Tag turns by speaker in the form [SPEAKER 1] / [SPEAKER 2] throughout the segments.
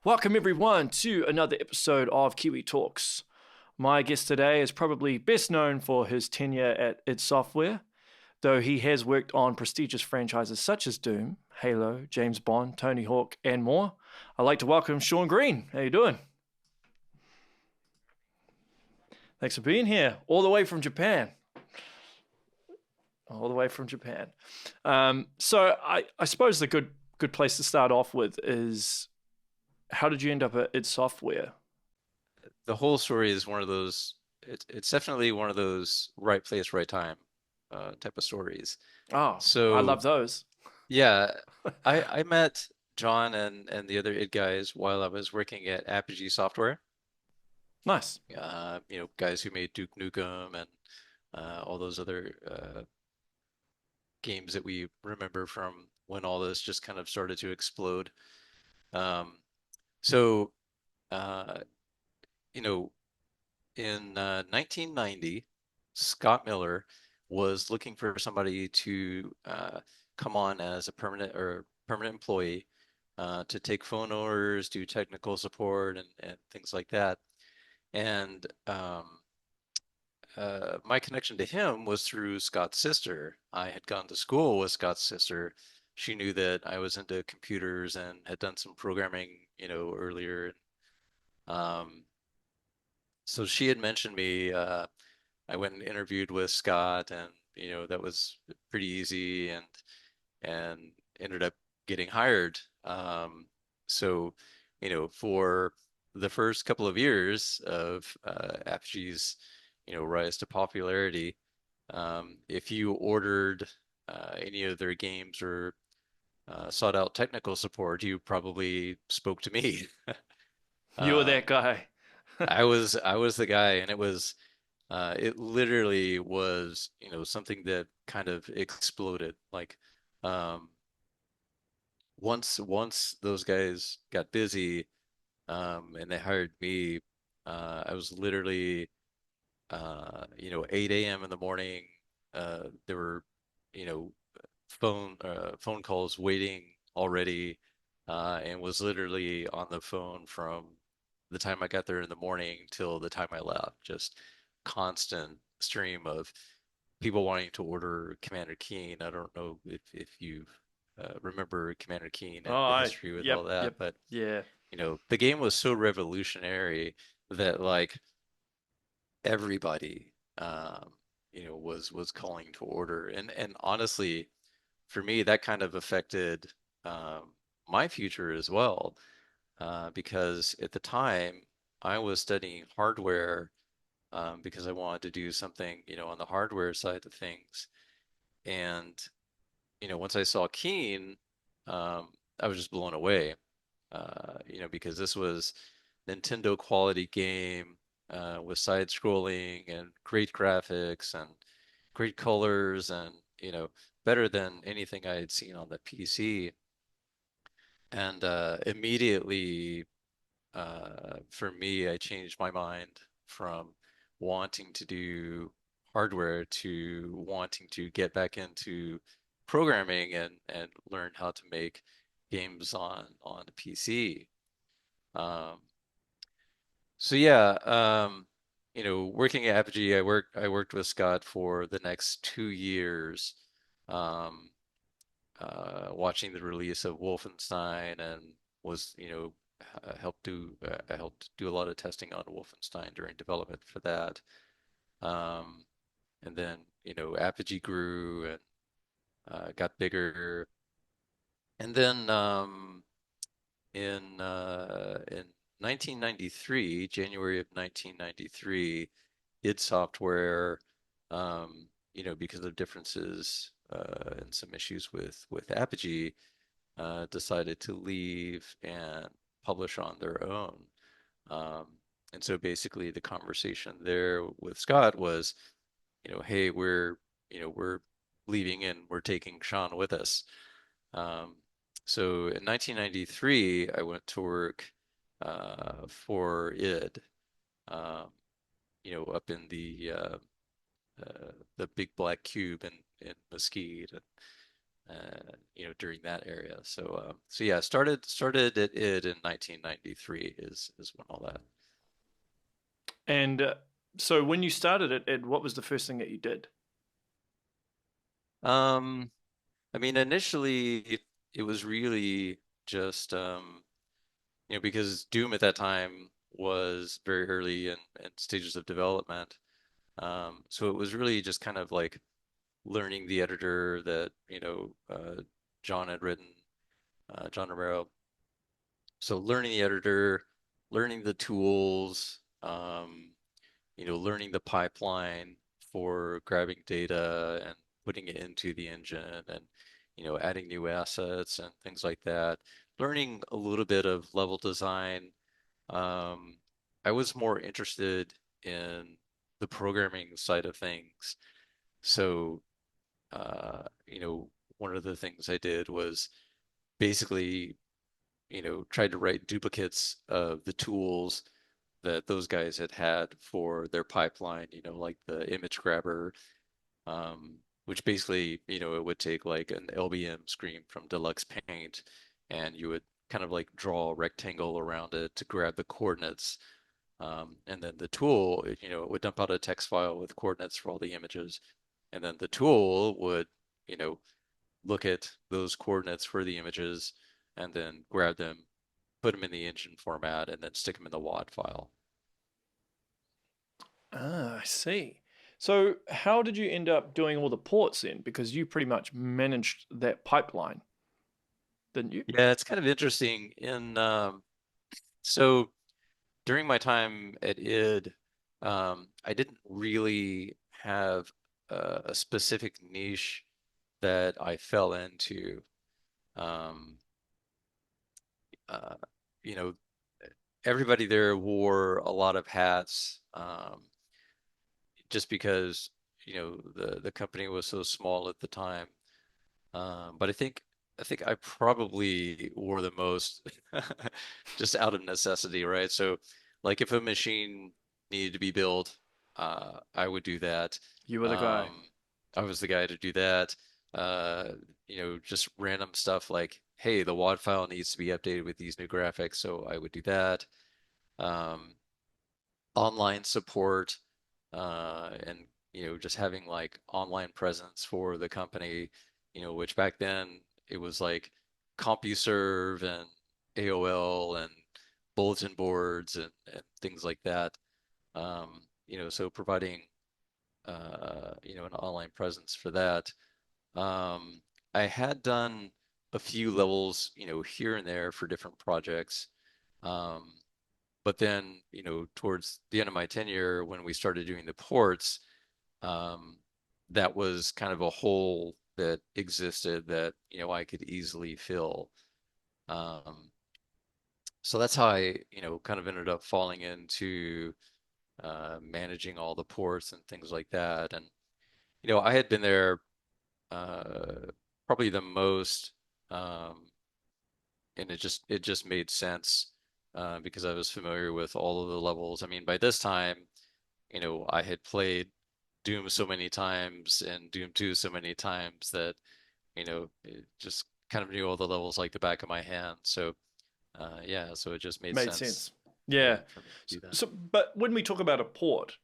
[SPEAKER 1] Welcome, everyone, to another episode of Kiwi Talks. My guest today is probably best known for his tenure at id Software, though he has worked on prestigious franchises such as Doom, Halo, James Bond, Tony Hawk, and more. I'd like to welcome Shawn Green. How you doing? Thanks for being here, all the way from Japan. All the way from Japan. So I suppose the good place to start off with is how did you end up at id Software?
[SPEAKER 2] The whole story is one of those. It's definitely one of those right place, right time type of stories.
[SPEAKER 1] Oh, I
[SPEAKER 2] So
[SPEAKER 1] love those.
[SPEAKER 2] yeah, I met John and the other id guys while I was working at Apogee Software.
[SPEAKER 1] Nice.
[SPEAKER 2] Guys who made Duke Nukem and all those other games that we remember from when all this just kind of started to explode. Um, so uh, you know, in 1990, Scott Miller was looking for somebody to come on as a permanent employee to take phone orders, do technical support, and things like that. And my connection to him was through Scott's sister. I had gone to school with Scott's sister. She knew that I was into computers and had done some programming, earlier. Um, so she had mentioned me. I went and interviewed with Scott, and that was pretty easy, and ended up getting hired. So, for the first couple of years of Apogee's, rise to popularity, if you ordered any of their games or sought out technical support, you probably spoke to me.
[SPEAKER 1] You were
[SPEAKER 2] Um,
[SPEAKER 1] that guy.
[SPEAKER 2] I was the guy, and it literally was, something that kind of exploded. Like, um, once those guys got busy, and they hired me, I was literally, 8 a.m. in the morning. There were, you know, phone calls waiting already, and was literally on the phone from the time I got there in the morning till the time I left. Just constant stream of people wanting to order Commander Keen. I don't know if you remember Commander Keen
[SPEAKER 1] Oh,
[SPEAKER 2] and the history with all that,
[SPEAKER 1] yep,
[SPEAKER 2] but
[SPEAKER 1] yeah.
[SPEAKER 2] the game was so revolutionary that like everybody was calling to order. And honestly, for me, that kind of affected my future as well, because at the time I was studying hardware, because I wanted to do something, on the hardware side of things. And, once I saw Keen, I was just blown away, because this was Nintendo quality game, with side scrolling and great graphics and great colors and, better than anything I had seen on the PC. And immediately, for me, I changed my mind from wanting to do hardware to wanting to get back into programming and learn how to make games on the PC. Um, so yeah, working at Apogee, I worked with Scott for the next 2 years, um, watching the release of Wolfenstein, and was, I helped do a lot of testing on Wolfenstein during development for that. Um, and then, Apogee grew and got bigger. And then in 1993, January of 1993, id Software, because of differences and some issues with Apogee, decided to leave and publish on their own. Um, and so basically the conversation there with Scott was, hey, we're leaving and we're taking Sean with us. Um, so in 1993, I went to work for id, um, up in the big black cube in Mesquite. during that area. So yeah, started at id in 1993 is when all that.
[SPEAKER 1] And so when you started it, Ed, what was the first thing that you did?
[SPEAKER 2] Um, I mean, initially it was really just because Doom at that time was very early in stages of development. So it was really just kind of like learning the editor that, John had written, John Romero. So learning the editor, learning the tools, learning the pipeline for grabbing data and putting it into the engine and, adding new assets and things like that. Learning a little bit of level design. Um, I was more interested in the programming side of things. So, one of the things I did was basically, tried to write duplicates of the tools that those guys had had for their pipeline, like the image grabber, which basically, it would take like an LBM screen from Deluxe Paint and you would kind of like draw a rectangle around it to grab the coordinates. And then the tool, it would dump out a text file with coordinates for all the images. And then the tool would, you know, look at those coordinates for the images and then grab them, put them in the engine format, and then stick them in the WAD file.
[SPEAKER 1] Ah, I see. So how did you end up doing all the ports then? Because you pretty much managed that pipeline, didn't you?
[SPEAKER 2] Yeah, it's kind of interesting. So during my time at id, I didn't really have a specific niche that I fell into. Um, uh, you know, Everybody there wore a lot of hats, just because, the company was so small at the time. But I think I probably wore the most just out of necessity, right? So like if a machine needed to be built, I would do that.
[SPEAKER 1] You were the guy.
[SPEAKER 2] Um, I was the guy to do that. Just random stuff like, hey, the WAD file needs to be updated with these new graphics, so I would do that. Um, Online support, and just having like online presence for the company, which back then it was like CompuServe and AOL and bulletin boards and things like that. So providing an online presence for that. Um, I had done a few levels, here and there for different projects. Um, but then, towards the end of my tenure, when we started doing the ports, um, that was kind of a hole that existed that, I could easily fill. Um, so that's how I, kind of ended up falling into managing all the ports and things like that. And, I had been there probably the most, um, and it just made sense because I was familiar with all of the levels. I mean, by this time, I had played Doom so many times and Doom 2 so many times that, it just kind of knew all the levels like the back of my hand. So, yeah, so it just made
[SPEAKER 1] Made
[SPEAKER 2] sense,
[SPEAKER 1] sense. Yeah.
[SPEAKER 2] for me to do that.
[SPEAKER 1] But when we talk about a port,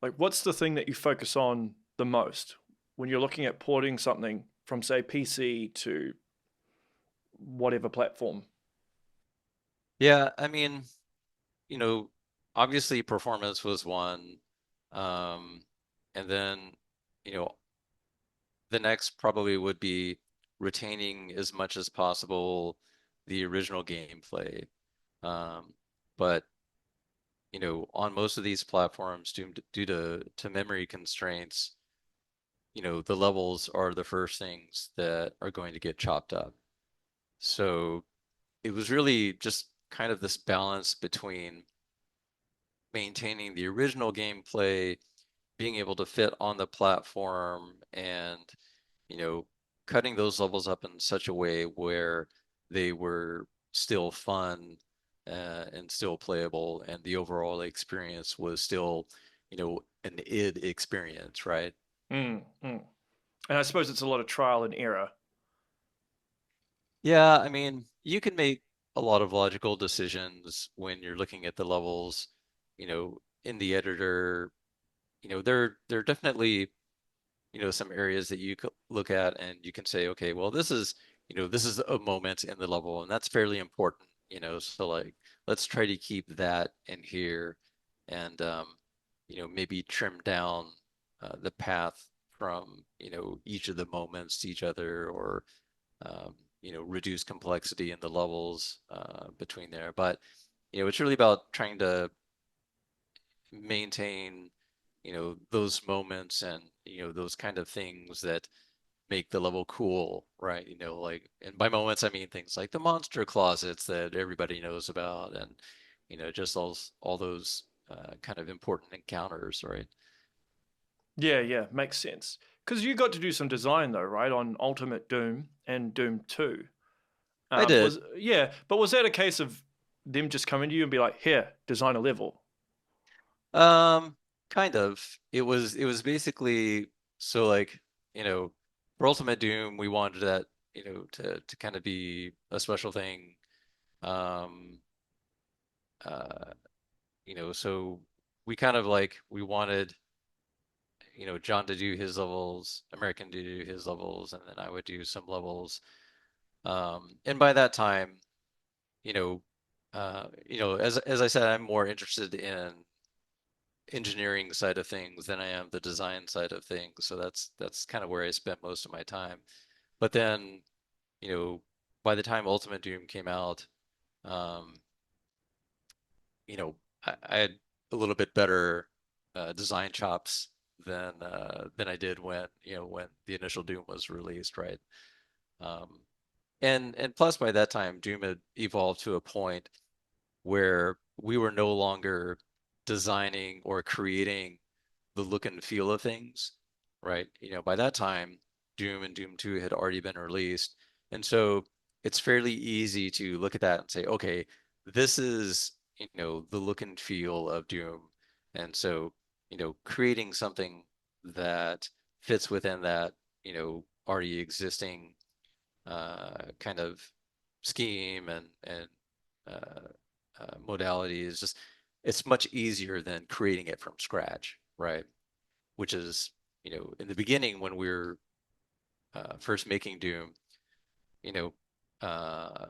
[SPEAKER 1] like what's the thing that you focus on the most when you're looking at porting something from, say, PC to whatever platform?
[SPEAKER 2] Yeah, I mean, you know, obviously performance was one, um, and then, you know, the next probably would be retaining as much as possible the original gameplay. Um, but on most of these platforms, due to memory constraints, the levels are the first things that are going to get chopped up. So it was really just kind of this balance between maintaining the original gameplay, being able to fit on the platform, and you know, cutting those levels up in such a way where they were still fun, and still playable, and the overall experience was still, an id experience, right?
[SPEAKER 1] Mm, mm. And I suppose it's a lot of trial and error.
[SPEAKER 2] Yeah, I mean, you can make a lot of logical decisions when you're looking at the levels, in the editor. There are definitely, some areas that you could look at and you can say, okay, well, this is a moment in the level, and that's fairly important, so like let's try to keep that in here and maybe trim down the path from, each of the moments to each other or reduce complexity in the levels between there. But, it's really about trying to maintain, those moments and, those kind of things that make the level cool, right? Like, and by moments, I mean things like the monster closets that everybody knows about and, just all those kind of important encounters, right?
[SPEAKER 1] Yeah, yeah, makes sense. Because you got to do some design though, right, on Ultimate Doom and Doom 2.
[SPEAKER 2] I did.
[SPEAKER 1] Was Yeah, but was that a case of them just coming to you and be like, "Here, design a level"?
[SPEAKER 2] Um, Kind of. It was basically so like, for Ultimate Doom, we wanted that, to kind of be a special thing. Um, uh, so we kind of like we wanted, John to do his levels, American to do his levels, and then I would do some levels. And by that time, you know, as I said, I'm more interested in engineering side of things than I am the design side of things. So that's kind of where I spent most of my time. But then, you know, by the time Ultimate Doom came out, um, I had a little bit better design chops than I did when the initial Doom was released, right? Um, and plus by that time, Doom had evolved to a point where we were no longer designing or creating the look and feel of things, right? By that time, Doom and Doom 2 had already been released. And so it's fairly easy to look at that and say, okay, this is, the look and feel of Doom. And so, creating something that fits within that, already existing kind of scheme and uh, modalities, just it's much easier than creating it from scratch, right? Which is, in the beginning when we were first making Doom, you know, uh,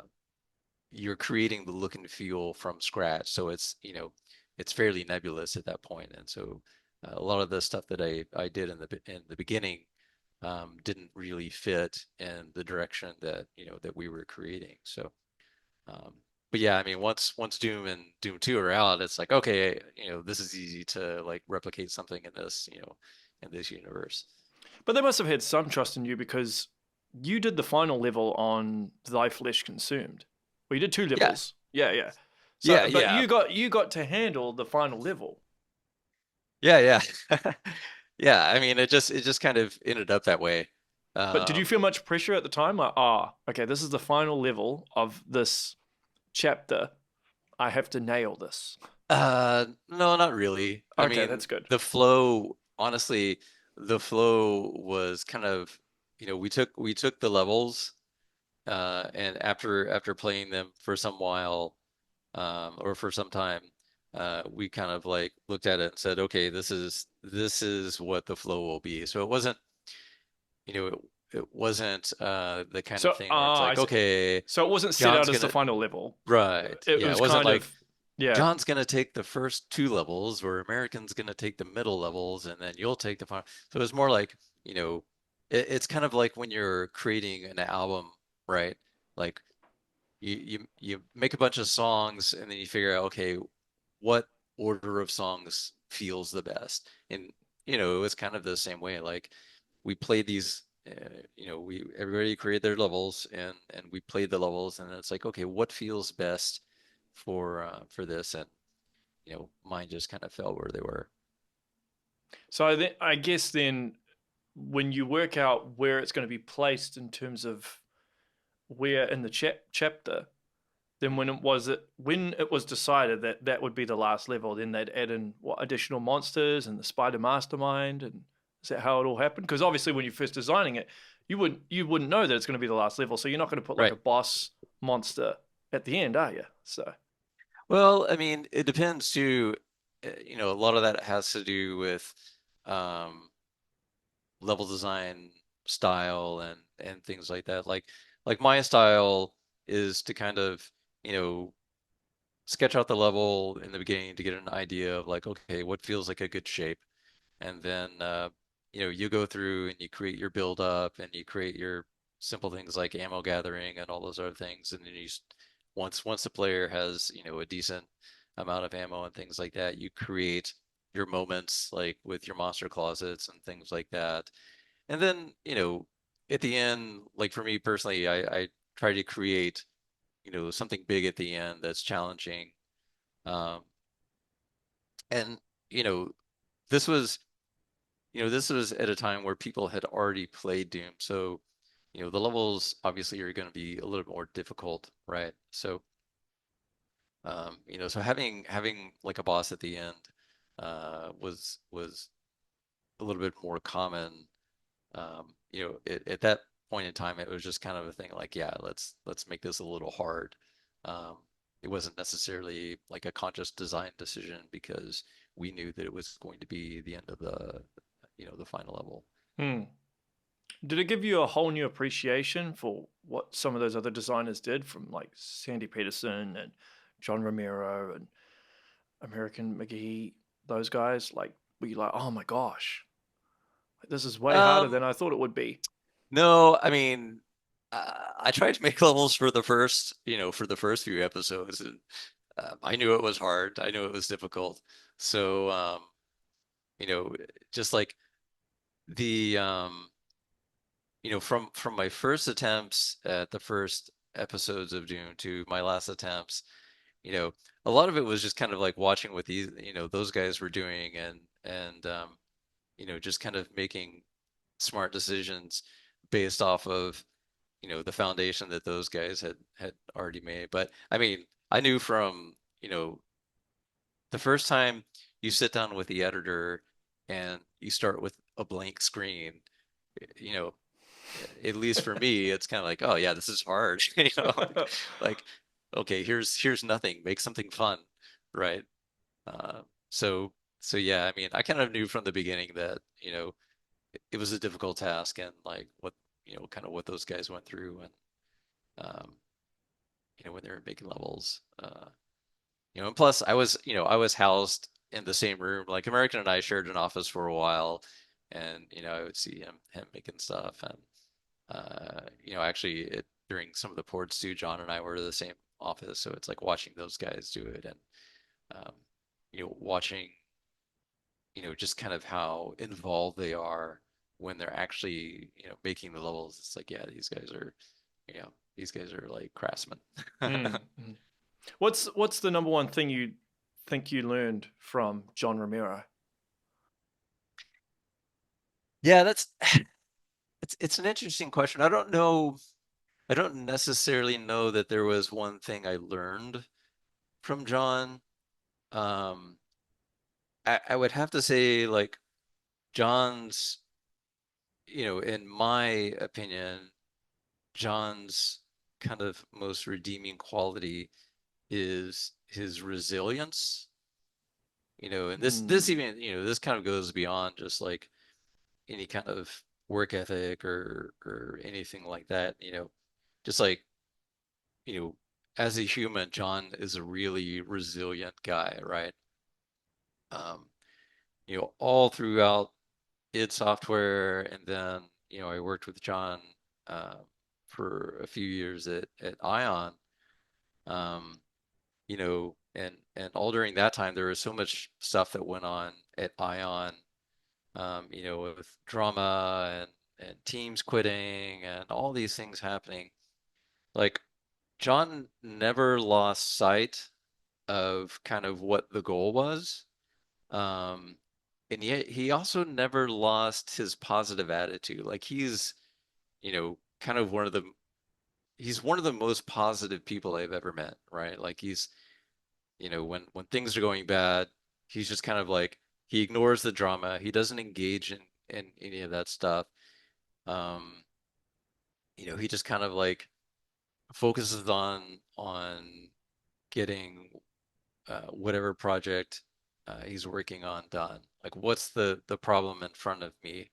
[SPEAKER 2] you're creating the look and feel from scratch. So it's fairly nebulous at that point. And so a lot of the stuff that I did in the beginning didn't really fit in the direction that we were creating. So, um, but yeah, I mean, once Doom and Doom 2 are out, it's like, okay, this is easy to like replicate something in this universe.
[SPEAKER 1] But they must have had some trust in you because you did the final level on Thy Flesh Consumed. Well, you did two
[SPEAKER 2] Yeah,
[SPEAKER 1] levels. Yeah, yeah.
[SPEAKER 2] yeah,
[SPEAKER 1] So, but
[SPEAKER 2] yeah,
[SPEAKER 1] you got to handle the final level.
[SPEAKER 2] yeah, yeah. Yeah, I mean, it just kind of ended up that way.
[SPEAKER 1] But did you feel
[SPEAKER 2] Um,
[SPEAKER 1] much pressure at the time? Like, okay, this is the final level of this chapter. I have to nail this.
[SPEAKER 2] no, not really. I
[SPEAKER 1] Okay,
[SPEAKER 2] mean,
[SPEAKER 1] that's good.
[SPEAKER 2] honestly, the flow was kind of, we took the levels, and after playing them for some while, or for some time, we kind of like looked at it and said, okay, this is what the flow will be. So it wasn't, you know, it wasn't the kind of
[SPEAKER 1] So,
[SPEAKER 2] thing where it's
[SPEAKER 1] I
[SPEAKER 2] like,
[SPEAKER 1] see.
[SPEAKER 2] okay,
[SPEAKER 1] So it wasn't set
[SPEAKER 2] John's
[SPEAKER 1] out as the
[SPEAKER 2] gonna,
[SPEAKER 1] final level.
[SPEAKER 2] right.
[SPEAKER 1] It
[SPEAKER 2] Yeah, it
[SPEAKER 1] was
[SPEAKER 2] wasn't
[SPEAKER 1] kind
[SPEAKER 2] like
[SPEAKER 1] of, yeah.
[SPEAKER 2] John's gonna take the first two levels, or American's gonna take the middle levels, and then you'll take the final. So it's more like, it's kind of like when you're creating an album, right? Like you make a bunch of songs and then you figure out, okay, what order of songs feels the best. And it was kind of the same way. Like we played these, we everybody created their levels and we played the levels, and it's like, okay, what feels best for this? And mine just kind of fell where they were.
[SPEAKER 1] So I guess then when you work out where it's going to be placed in terms of where in the chapter, then when it was decided that that would be the last level, then they'd add in what additional monsters and the spider mastermind, and is that how it all happened? Because obviously when you're first designing it, you wouldn't know that it's going to be the last level. So you're not going to put like
[SPEAKER 2] Right.
[SPEAKER 1] a boss monster at the end, are you? So
[SPEAKER 2] Well, I mean, it depends too. A lot of that has to do with um, level design style and things like that. Like my style is to kind of, you know, sketch out the level in the beginning to get an idea of like, okay, what feels like a good shape. And then you go through and you create your build up and you create your simple things like ammo gathering and all those other things. And then once the player has, a decent amount of ammo and things like that, you create your moments like with your monster closets and things like that. And then, at the end, like for me personally, I try to create, something big at the end that's challenging. Um, and, you know, this was this was at a time where people had already played Doom. So, the levels obviously are going to be a little bit more difficult, right? So, so having like a boss at the end was a little bit more common. At that point in time, it was just kind of a thing like, yeah, let's make this a little hard. Um, it wasn't necessarily like a conscious design decision because we knew that it was going to be the end of the final level.
[SPEAKER 1] hmm. Did it give you a whole new appreciation for what some of those other designers did, from like Sandy Peterson and John Romero and American McGee, those guys? Like, were you like, oh my gosh, this is way harder
[SPEAKER 2] Um,
[SPEAKER 1] than I thought it would be?
[SPEAKER 2] no, I mean, I tried to make levels for the first few episodes, and I knew it was hard. I knew it was difficult. So, you know, just like the from my first attempts at the first episodes of Dune to my last attempts, you know, a lot of it was just kind of like watching what those guys were doing and just kind of making smart decisions based off of, the foundation that those guys had already made. But I mean, I knew from, the first time you sit down with the editor and you start with a blank screen, you know, at least for me, it's kind of like, oh yeah, this is hard. Like, okay, here's nothing. Make something fun, right? Uh, so so yeah, I mean, I kind of knew from the beginning that, it was a difficult task and like what, kind of what those guys went through and um, when they were making levels. And plus I was housed in the same room. Like American and I shared an office for a while, and I would see him making stuff, and actually during some of the ports too, John and I were in the same office, so it's like watching those guys do it and um, watching just kind of how involved they are when they're actually making the levels. It's like, yeah, these guys are like craftsmen.
[SPEAKER 1] Mm. Mm. What's the number one thing you think you learned from John Romero?
[SPEAKER 2] Yeah, it's an interesting question. I don't know. I don't necessarily know that there was one thing I learned from John. Um, I would have to say like John's, in my opinion, John's kind of most redeeming quality is his resilience. And this
[SPEAKER 1] Mm.
[SPEAKER 2] even, this kind of goes beyond just like any kind of work ethic or anything like that. Just like, you know, as a human, John is a really resilient guy, right? Um, all throughout id Software, and then, I worked with John uh, for a few years at Ion. Um, and all during that time, there was so much stuff that went on at Ion, with drama and teams quitting and all these things happening. Like John never lost sight of kind of what the goal was. Um, and yet he also never lost his positive attitude. Like kind of he's one of the most positive people I've ever met, right? Like when things are going bad, he's just kind of like he ignores the drama. He doesn't engage in any of that stuff. Um, he just kind of like focuses on getting whatever project he's working on done. Like, what's the problem in front of me?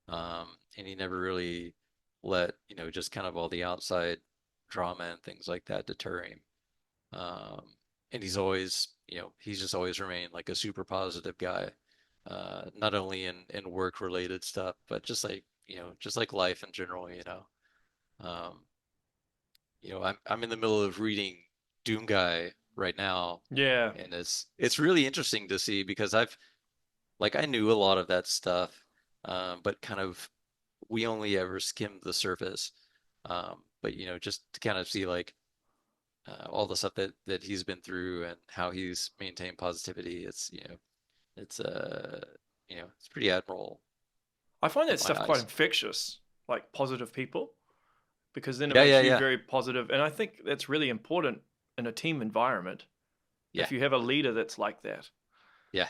[SPEAKER 2] And he never really let, just kind of all the outside drama and things like that deter him. Um, and he's just always remained like a super positive guy, not only in work related stuff, but just like life in general. Um, I'm in the middle of reading Doom Guy right now,
[SPEAKER 1] Yeah.
[SPEAKER 2] and it's really interesting to see because I knew a lot of that stuff, but kind of we only ever skimmed the surface. But just to kind of see like all the stuff that he's been through and how he's maintained positivity, it's it's pretty admirable
[SPEAKER 1] I find
[SPEAKER 2] in
[SPEAKER 1] that
[SPEAKER 2] my
[SPEAKER 1] stuff quite
[SPEAKER 2] eyes.
[SPEAKER 1] infectious, like positive people, because then it
[SPEAKER 2] Yeah,
[SPEAKER 1] makes
[SPEAKER 2] yeah,
[SPEAKER 1] you
[SPEAKER 2] yeah,
[SPEAKER 1] very positive. And I think that's really important in a team environment
[SPEAKER 2] yeah,
[SPEAKER 1] if you have a leader that's like that,
[SPEAKER 2] yeah,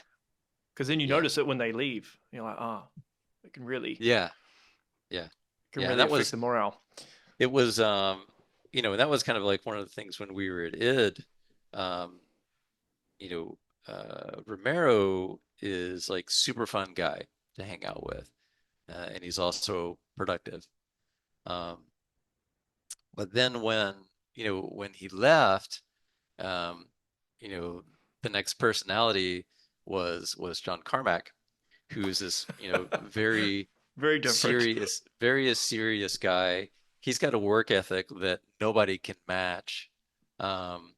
[SPEAKER 1] because then you
[SPEAKER 2] yeah,
[SPEAKER 1] notice it when they leave. You're like, ah, it can really
[SPEAKER 2] yeah, yeah,
[SPEAKER 1] can
[SPEAKER 2] yeah. And
[SPEAKER 1] really affect the morale.
[SPEAKER 2] it was and that was kind of like one of the things when we were at ID. Um, you know, Romero is like super fun guy to hang out with, and he's also productive. Um, but then when he left, um, you know, the next personality was John Carmack, who's this, very
[SPEAKER 1] Very different.
[SPEAKER 2] very serious guy. He's got a work ethic that nobody can match. Um,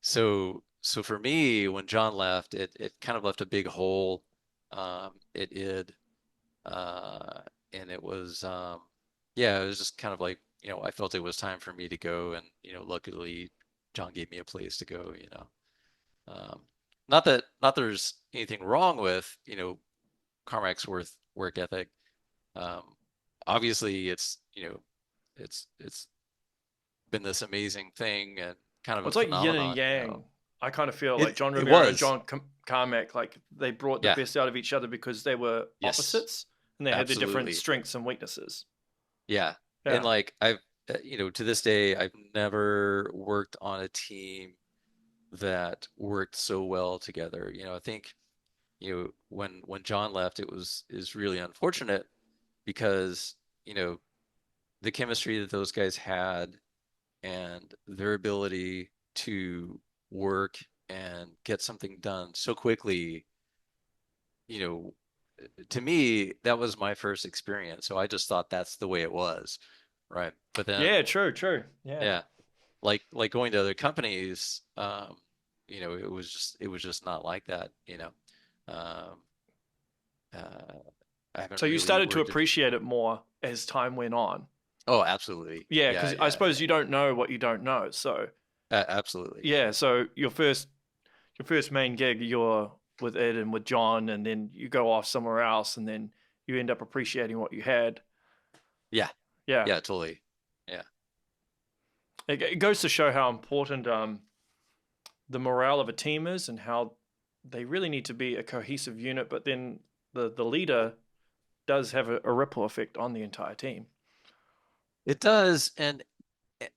[SPEAKER 2] so for me, when John left, it kind of left a big hole. It did, uh, and it was yeah, it was just kind of like I felt it was time for me to go, and luckily John gave me a place to go. Um, not there's anything wrong with Carmack's work ethic. Um, Obviously, it's been this amazing thing and kind of
[SPEAKER 1] Well,
[SPEAKER 2] a
[SPEAKER 1] it's like yin and
[SPEAKER 2] phenomenon.
[SPEAKER 1] yang. I kind of feel like
[SPEAKER 2] It
[SPEAKER 1] John
[SPEAKER 2] it
[SPEAKER 1] Romero and
[SPEAKER 2] was.
[SPEAKER 1] John Carmack, like they brought the
[SPEAKER 2] Yeah.
[SPEAKER 1] best out of each other because they were
[SPEAKER 2] Yes.
[SPEAKER 1] opposites and they had their different
[SPEAKER 2] Absolutely.
[SPEAKER 1] strengths and weaknesses.
[SPEAKER 2] Yeah. And
[SPEAKER 1] Yeah.
[SPEAKER 2] like to this day, I've never worked on a team that worked so well together. I think, when John left, it was is really unfortunate because, the chemistry that those guys had and their ability to work and get something done so quickly, you know, to me, that was my first experience. So I just thought that's the way it was, right? But then,
[SPEAKER 1] Yeah, true, true. Yeah.
[SPEAKER 2] yeah, like going to other companies, it was just not like that. Um, uh, I haven't
[SPEAKER 1] So you
[SPEAKER 2] really
[SPEAKER 1] started to
[SPEAKER 2] worked at.
[SPEAKER 1] appreciate it more as time went on.
[SPEAKER 2] Oh, absolutely.
[SPEAKER 1] Yeah,
[SPEAKER 2] Yeah,
[SPEAKER 1] because I
[SPEAKER 2] yeah,
[SPEAKER 1] suppose you don't know what you don't know. So
[SPEAKER 2] absolutely.
[SPEAKER 1] yeah, so your first main gig, you're with Ed and with John, and then you go off somewhere else, and then you end up appreciating what you had.
[SPEAKER 2] Yeah,
[SPEAKER 1] Yeah,
[SPEAKER 2] yeah, totally. Yeah.
[SPEAKER 1] it goes to show how important the morale of a team is, and how they really need to be a cohesive unit. But then the leader does have a ripple effect on the entire team.
[SPEAKER 2] It does,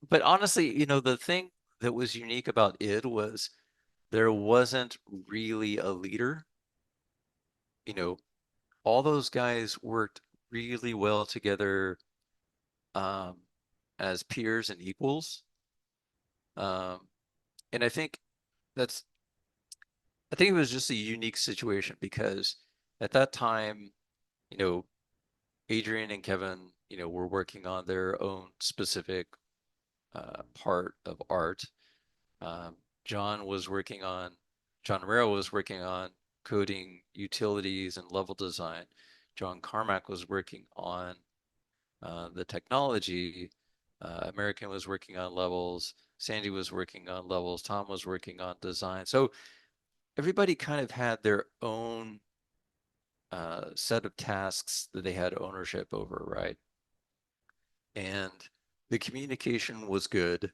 [SPEAKER 2] but honestly, the thing that was unique about it was there wasn't really a leader. You know, all those guys worked really well together, um, as peers and equals. Um, and that's, I think it was just a unique situation because at that time, you know, Adrian and Kevin, were working on their own specific part of art. Um, John was working on, John Romero was working on coding utilities and level design. John Carmack was working on the technology. American was working on levels. Sandy was working on levels. Tom was working on design. So everybody kind of had their own set of tasks that they had ownership over, right? And the communication was good.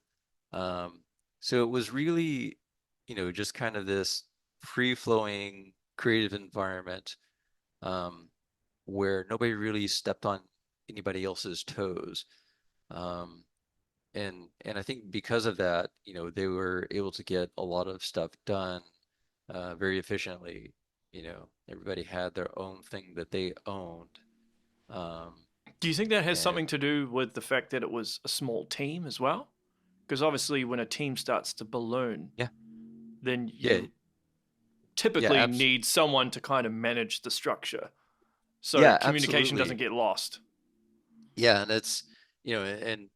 [SPEAKER 2] Um, so it was really, just kind of this free-flowing creative environment, um, where nobody really stepped on anybody else's toes. Um, and I think because of that, they were able to get a lot of stuff done very efficiently. Everybody had their own thing that they owned. Um,
[SPEAKER 1] Do you think that has
[SPEAKER 2] and
[SPEAKER 1] something to do with the fact that it was a small team as well? Because obviously, when a team starts to balloon,
[SPEAKER 2] yeah,
[SPEAKER 1] then
[SPEAKER 2] yeah,
[SPEAKER 1] you
[SPEAKER 2] yeah,
[SPEAKER 1] typically need someone to kind of manage the structure so
[SPEAKER 2] yeah,
[SPEAKER 1] communication doesn't
[SPEAKER 2] absolutely.
[SPEAKER 1] get lost.
[SPEAKER 2] Yeah, and it's, and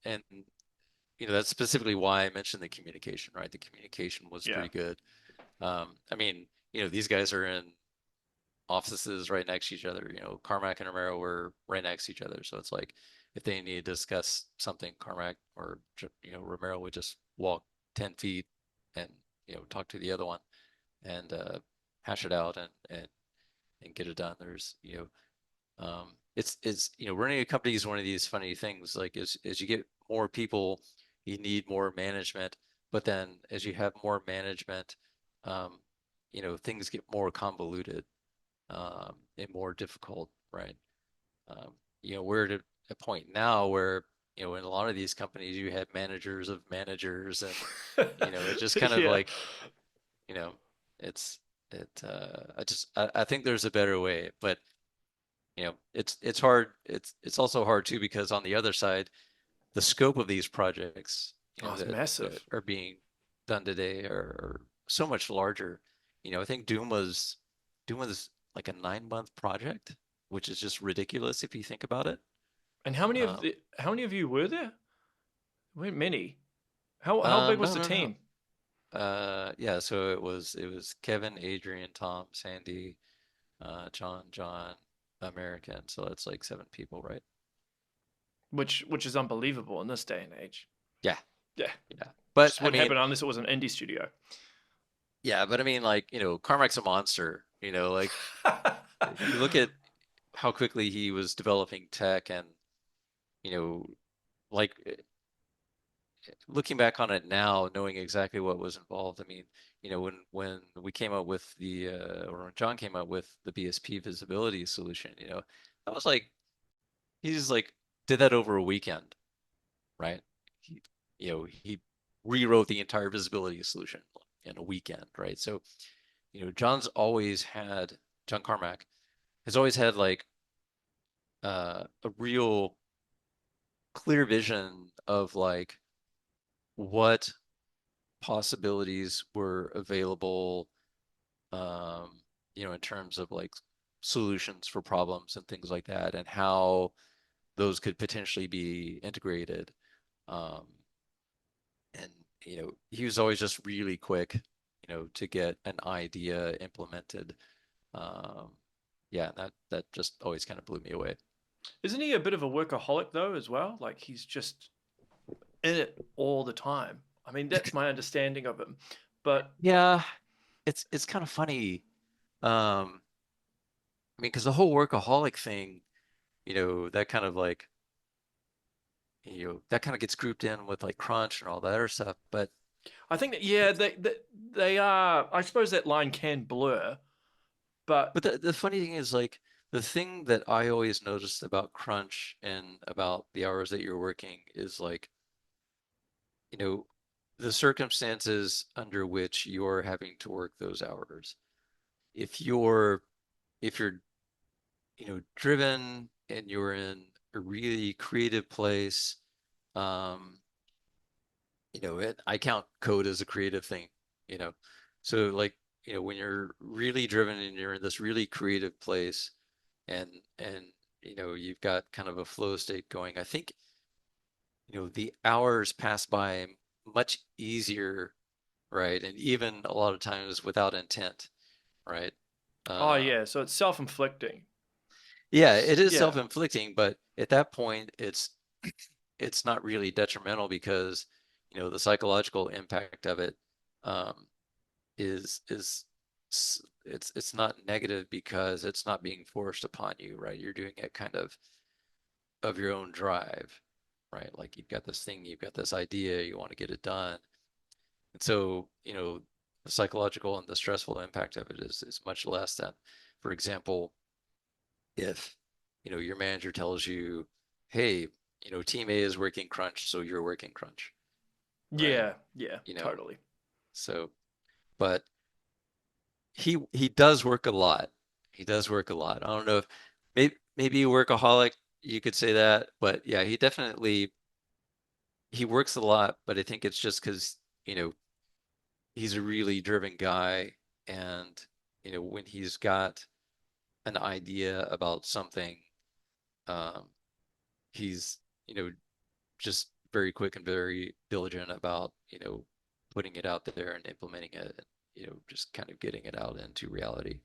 [SPEAKER 2] that's specifically why I mentioned the communication, right? The communication was
[SPEAKER 1] Yeah.
[SPEAKER 2] pretty good. I mean, these guys are in offices right next to each other. Carmack and Romero were right next to each other. So it's like if they need to discuss something, Carmack or Romero would just walk 10 feet and talk to the other one and hash it out and get it done. There's it's running a company is one of these funny things. Like as you get more people, you need more management. But then as you have more management, um, things get more convoluted and more difficult, right? We're at a point now where, in a lot of these companies, you have managers of managers, and it's just kind of
[SPEAKER 1] Yeah.
[SPEAKER 2] like, you know, it's I think there's a better way, but it's hard. It's also hard too because on the other side, the scope of these projects,
[SPEAKER 1] Oh, it's
[SPEAKER 2] that
[SPEAKER 1] massive.
[SPEAKER 2] are being done today are so much larger. I think Doom was like a 9-month project, which is just ridiculous if you think about it.
[SPEAKER 1] And
[SPEAKER 2] Um,
[SPEAKER 1] how many of you were there? Weren't many. How big was
[SPEAKER 2] no,
[SPEAKER 1] the
[SPEAKER 2] no, no.
[SPEAKER 1] team?
[SPEAKER 2] Yeah, so it was Kevin, Adrian, Tom, Sandy, John, American. So that's like 7 people, right?
[SPEAKER 1] Which is unbelievable in this day and age.
[SPEAKER 2] Yeah,
[SPEAKER 1] Yeah.
[SPEAKER 2] yeah. But
[SPEAKER 1] Just
[SPEAKER 2] I
[SPEAKER 1] wouldn't
[SPEAKER 2] mean,
[SPEAKER 1] happen unless it was an indie studio.
[SPEAKER 2] yeah, but I mean, like, Carmack's a monster. Like you look at how quickly he was developing tech and, you know, like looking back on it now, knowing exactly what was involved. I mean, when we came up with or when John came up with the BSP visibility solution, that was like, he's like, did that over a weekend, right? He, he rewrote the entire visibility solution in a weekend, right? So, John Carmack has always had like a real clear vision of like what possibilities were available, in terms of like solutions for problems and things like that, and how those could potentially be integrated. Um, and he was always just really quick, to get an idea implemented. Um, yeah, that just always kind of blew me away.
[SPEAKER 1] Isn't he a bit of a workaholic though as well? Like he's just in it all the time. I mean, that's my understanding of him. But
[SPEAKER 2] Yeah, it's kind of funny. I mean, because the whole workaholic thing, that kind of like, that kind of gets grouped in with like crunch and all that other stuff. But
[SPEAKER 1] I think that yeah,
[SPEAKER 2] it's,
[SPEAKER 1] they are. I suppose that line can blur, but
[SPEAKER 2] but the funny thing is like the thing that I always noticed about crunch and about the hours that you're working is like, you know, the circumstances under which you're having to work those hours. If you're if you're driven and you're in a really creative place, um, I count code as a creative thing, you know. So like, when you're really driven and you're in this really creative place and and you've got kind of a flow state going, I think, the hours pass by much easier, right? And even a lot of times without intent, right?
[SPEAKER 1] oh
[SPEAKER 2] Um,
[SPEAKER 1] yeah, so it's self-inflicting.
[SPEAKER 2] yeah, it is
[SPEAKER 1] Yeah.
[SPEAKER 2] self-inflicting, but at that point, it's not really detrimental because, the psychological impact of it, um, is it's not negative because it's not being forced upon you, right? You're doing it kind of your own drive, right? Like you've got this thing, you've got this idea, you want to get it done. And so, the psychological and the stressful impact of it is much less than, for example, if, your manager tells you, hey, team A is working crunch, so you're working crunch, right?
[SPEAKER 1] Yeah, yeah,
[SPEAKER 2] You know,
[SPEAKER 1] totally.
[SPEAKER 2] so but he does work a lot. He does work a lot. I don't know if maybe workaholic, you could say that, but yeah, he works a lot, but I think it's just because, you know, he's a really driven guy, and when he's got an idea about something, um, he's, just very quick and very diligent about, putting it out there and implementing it, and, just kind of getting it out into reality.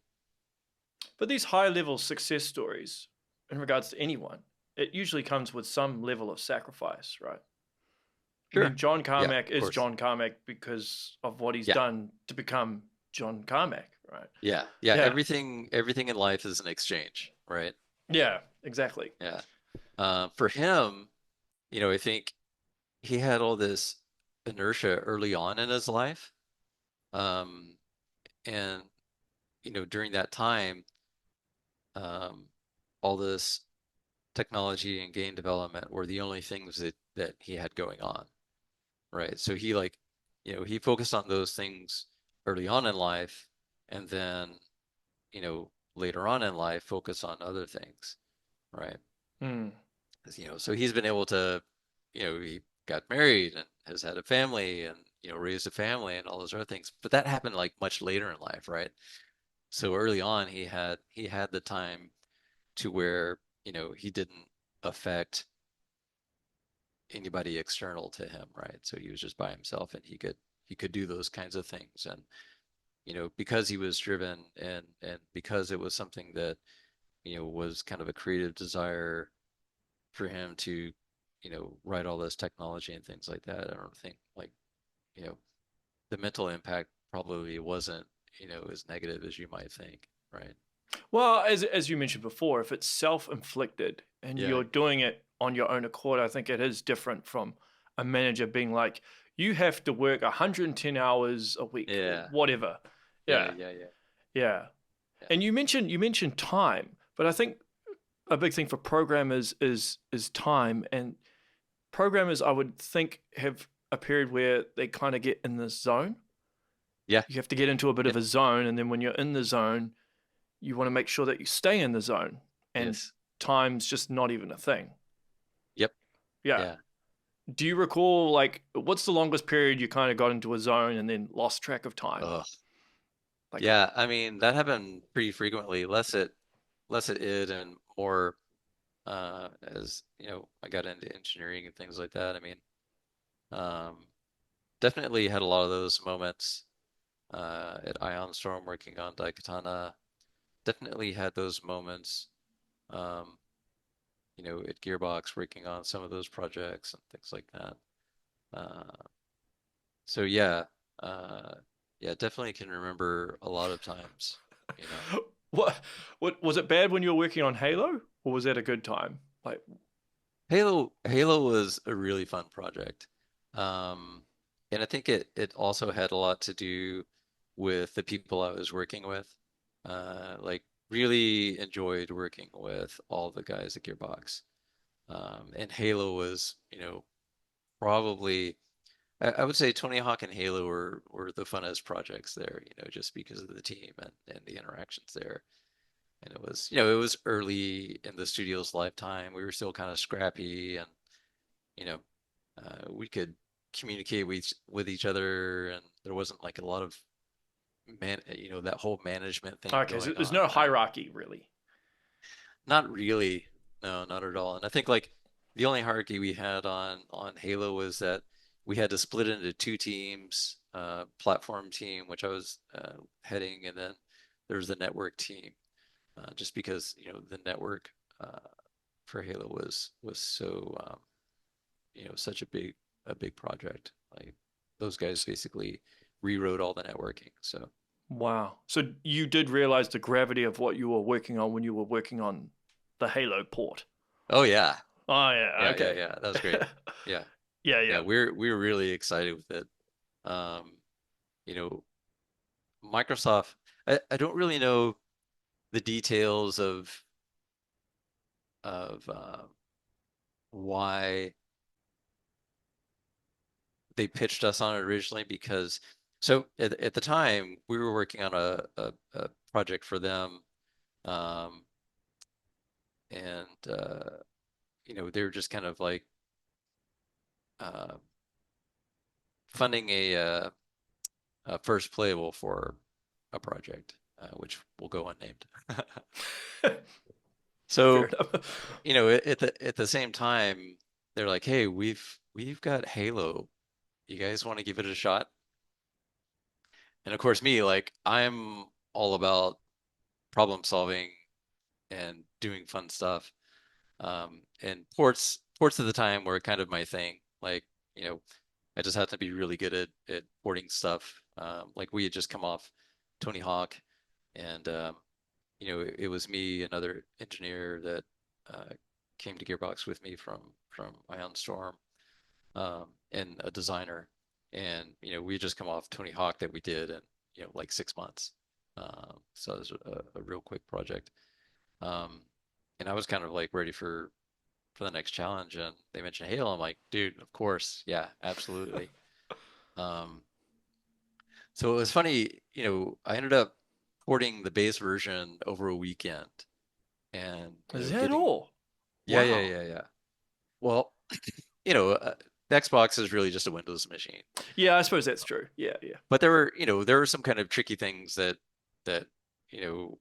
[SPEAKER 1] But these high level success stories, in regards to anyone, it usually comes with some level of sacrifice, right? I
[SPEAKER 2] Sure.
[SPEAKER 1] mean, John
[SPEAKER 2] Yeah,
[SPEAKER 1] Carmack
[SPEAKER 2] of
[SPEAKER 1] is
[SPEAKER 2] course.
[SPEAKER 1] John Carmack because of what he's
[SPEAKER 2] Yeah.
[SPEAKER 1] done to become John Carmack, right?
[SPEAKER 2] Yeah. Yeah.
[SPEAKER 1] Yeah,
[SPEAKER 2] Everything in life is an exchange, right?
[SPEAKER 1] yeah, exactly.
[SPEAKER 2] Yeah. For him, I think he had all this inertia early on in his life. Um, and, during that time, um, all this technology and game development were the only things that he had going on, right? So he like, he focused on those things early on in life, and then, later on in life, focus on other things, right?
[SPEAKER 1] Hmm.
[SPEAKER 2] So he's been able to, he got married and has had a family and, raised a family and all those other things. But that happened like much later in life, right? So early on, he had the time to where, he didn't affect anybody external to him, right? So he was just by himself, and he could do those kinds of things. And, because he was driven, and because it was something that, was kind of a creative desire for him to, write all this technology and things like that. I don't think like, you know, the mental impact probably wasn't, as negative as you might think, right?
[SPEAKER 1] Well, as you mentioned before, if it's self inflicted and
[SPEAKER 2] Yeah.
[SPEAKER 1] you're doing it on your own accord, I think it is different from a manager being like, you have to work 110 hours a week or
[SPEAKER 2] Yeah.
[SPEAKER 1] whatever.
[SPEAKER 2] Yeah.
[SPEAKER 1] Yeah,
[SPEAKER 2] Yeah. Yeah.
[SPEAKER 1] yeah.
[SPEAKER 2] Yeah.
[SPEAKER 1] And you mentioned time, but I think a big thing for programmers is time. And programmers, I would think, have a period where they kind of get in the zone.
[SPEAKER 2] Yeah.
[SPEAKER 1] You have to get into a bit
[SPEAKER 2] Yeah.
[SPEAKER 1] of a zone, and then when you're in the zone, you want to make sure that you stay in the zone. And
[SPEAKER 2] Yes.
[SPEAKER 1] time's just not even a thing.
[SPEAKER 2] Yep.
[SPEAKER 1] Yeah.
[SPEAKER 2] Yeah.
[SPEAKER 1] Do you recall, like, what's the longest period you kind of got into a zone and then lost track of time?
[SPEAKER 2] Ugh.
[SPEAKER 1] Like,
[SPEAKER 2] Yeah. I mean, that happened pretty frequently. Less at id and more, as, I got into engineering and things like that. I mean, um, definitely had a lot of those moments, at Ion Storm working on Daikatana. Definitely had those moments, um, at Gearbox working on some of those projects and things like that. Uh, so yeah, uh, yeah, definitely can remember a lot of times, you know.
[SPEAKER 1] what, what was it bad when you were working on Halo, or was that a good time? Like,
[SPEAKER 2] Halo was a really fun project. Um, and I think it also had a lot to do with the people I was working with. Like really enjoyed working with all the guys at Gearbox. And Halo was, probably I would say Tony Hawk and Halo were the funnest projects there, just because of the team and the interactions there. And it was early in the studio's lifetime. We were still kind of scrappy, and you know, we could communicate with each other, and there wasn't like a lot of that whole management thing
[SPEAKER 1] okay, so
[SPEAKER 2] going
[SPEAKER 1] there's
[SPEAKER 2] on,
[SPEAKER 1] no
[SPEAKER 2] right?
[SPEAKER 1] hierarchy really.
[SPEAKER 2] Not really. No, not at all. And I think like the only hierarchy we had on Halo was that we had to split into two teams, platform team, which I was, heading, and then there's the network team, just because, the network, uh, for Halo was so, such a big project. Like those guys basically rewrote all the networking. So,
[SPEAKER 1] Wow. So you did realize the gravity of what you were working on when you were working on the Halo port.
[SPEAKER 2] oh yeah,
[SPEAKER 1] Oh yeah,
[SPEAKER 2] yeah, yeah,
[SPEAKER 1] okay.
[SPEAKER 2] yeah. That was great. Yeah.
[SPEAKER 1] Yeah,
[SPEAKER 2] Yeah,
[SPEAKER 1] yeah.
[SPEAKER 2] we were really excited with it. Um, you know, Microsoft, I don't really know the details of why they pitched us on it originally because so at the time we were working on a project for them, um, and they were just kind of like uh, funding a first playable for a project, which will go unnamed.
[SPEAKER 1] Fair
[SPEAKER 2] So,
[SPEAKER 1] enough.
[SPEAKER 2] at the same time, they're like, "Hey, we've got Halo. You guys want to give it a shot?" And of course, me, like, I'm all about problem solving and doing fun stuff. And ports at the time were kind of my thing. Like, you know, I just had to be really good at porting stuff. Like we had just come off Tony Hawk, and it was me, another engineer that uh, came to Gearbox with me from Ion Storm, and a designer, and we had just come off Tony Hawk that we did in like 6 months. So it was a real quick project. Um, and I was kind of like ready for the next challenge, and they mentioned Halo. I'm like, dude, of course, yeah, absolutely. Um, so it was funny, I ended up porting the base version over a weekend, and
[SPEAKER 1] Is that
[SPEAKER 2] getting
[SPEAKER 1] all?
[SPEAKER 2] yeah, yeah,
[SPEAKER 1] Wow.
[SPEAKER 2] yeah, yeah. Well, you know, uh, the Xbox is really just a Windows machine,
[SPEAKER 1] Yeah, I suppose that's true. Yeah, yeah.
[SPEAKER 2] but there were some kind of tricky things that you know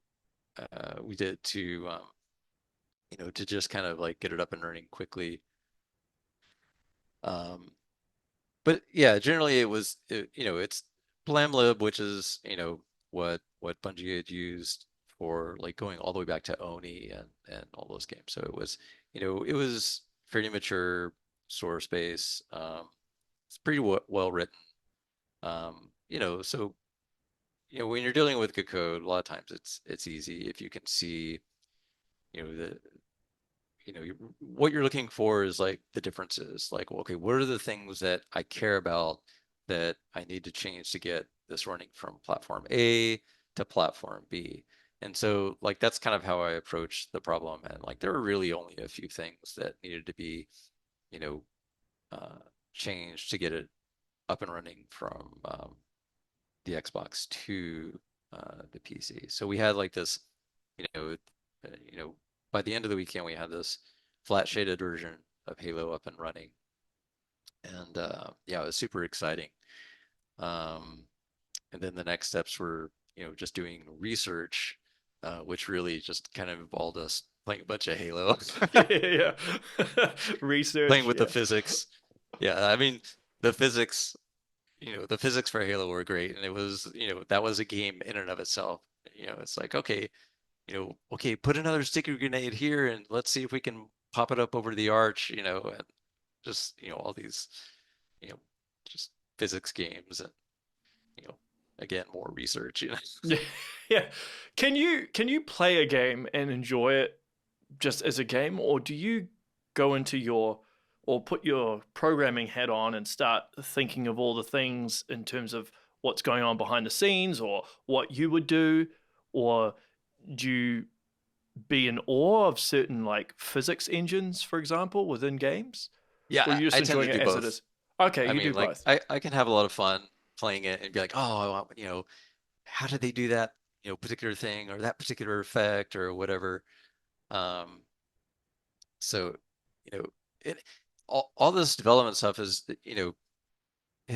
[SPEAKER 2] we did to just kind of like get it up and running quickly. Um, But yeah, generally it's BlamLib, which is, what Bungie had used for like going all the way back to Oni and all those games. So it was fairly mature source base. It's pretty well written. So when you're dealing with good code, a lot of times it's easy if you can see, the what you're looking for is like the differences. Like, well, okay, what are the things that I care about that I need to change to get this running from platform A to platform B? And so, like, that's kind of how I approach the problem. And like, there were really only a few things that needed to be, you know, uh, changed to get it up and running from the Xbox to the PC. So we had like this, you know, uh, you know, by the end of the weekend we had this flat shaded version of Halo up and running, and yeah, it was super exciting. Um, and then the next steps were, just doing research, which really just kind of involved us playing a bunch of Halo,
[SPEAKER 1] Yeah, yeah, yeah.
[SPEAKER 2] playing
[SPEAKER 1] Research,
[SPEAKER 2] with the
[SPEAKER 1] yeah.
[SPEAKER 2] physics. Yeah, I mean the physics the physics for Halo were great, and it was, that was a game in and of itself. It's like, okay, okay, put another sticky grenade here, and let's see if we can pop it up over the arch, and just, all these, you know, just physics games, and, you know, again, more research.
[SPEAKER 1] Yeah, yeah. Can you play a game and enjoy it just as a game, or do you go into your or put your programming hat on and start thinking of all the things in terms of what's going on behind the scenes or what you would do, or do you be in awe of certain like physics engines, for example, within games, or are
[SPEAKER 2] Yeah,
[SPEAKER 1] you just
[SPEAKER 2] I tend
[SPEAKER 1] enjoying
[SPEAKER 2] to
[SPEAKER 1] it
[SPEAKER 2] do
[SPEAKER 1] as it
[SPEAKER 2] both.
[SPEAKER 1] is? Okay,
[SPEAKER 2] I
[SPEAKER 1] you
[SPEAKER 2] mean,
[SPEAKER 1] do
[SPEAKER 2] like,
[SPEAKER 1] both.
[SPEAKER 2] I can have a lot of fun playing it and be like, oh, how did they do that, particular thing or that particular effect or whatever. Um, So, you know, it all this development stuff has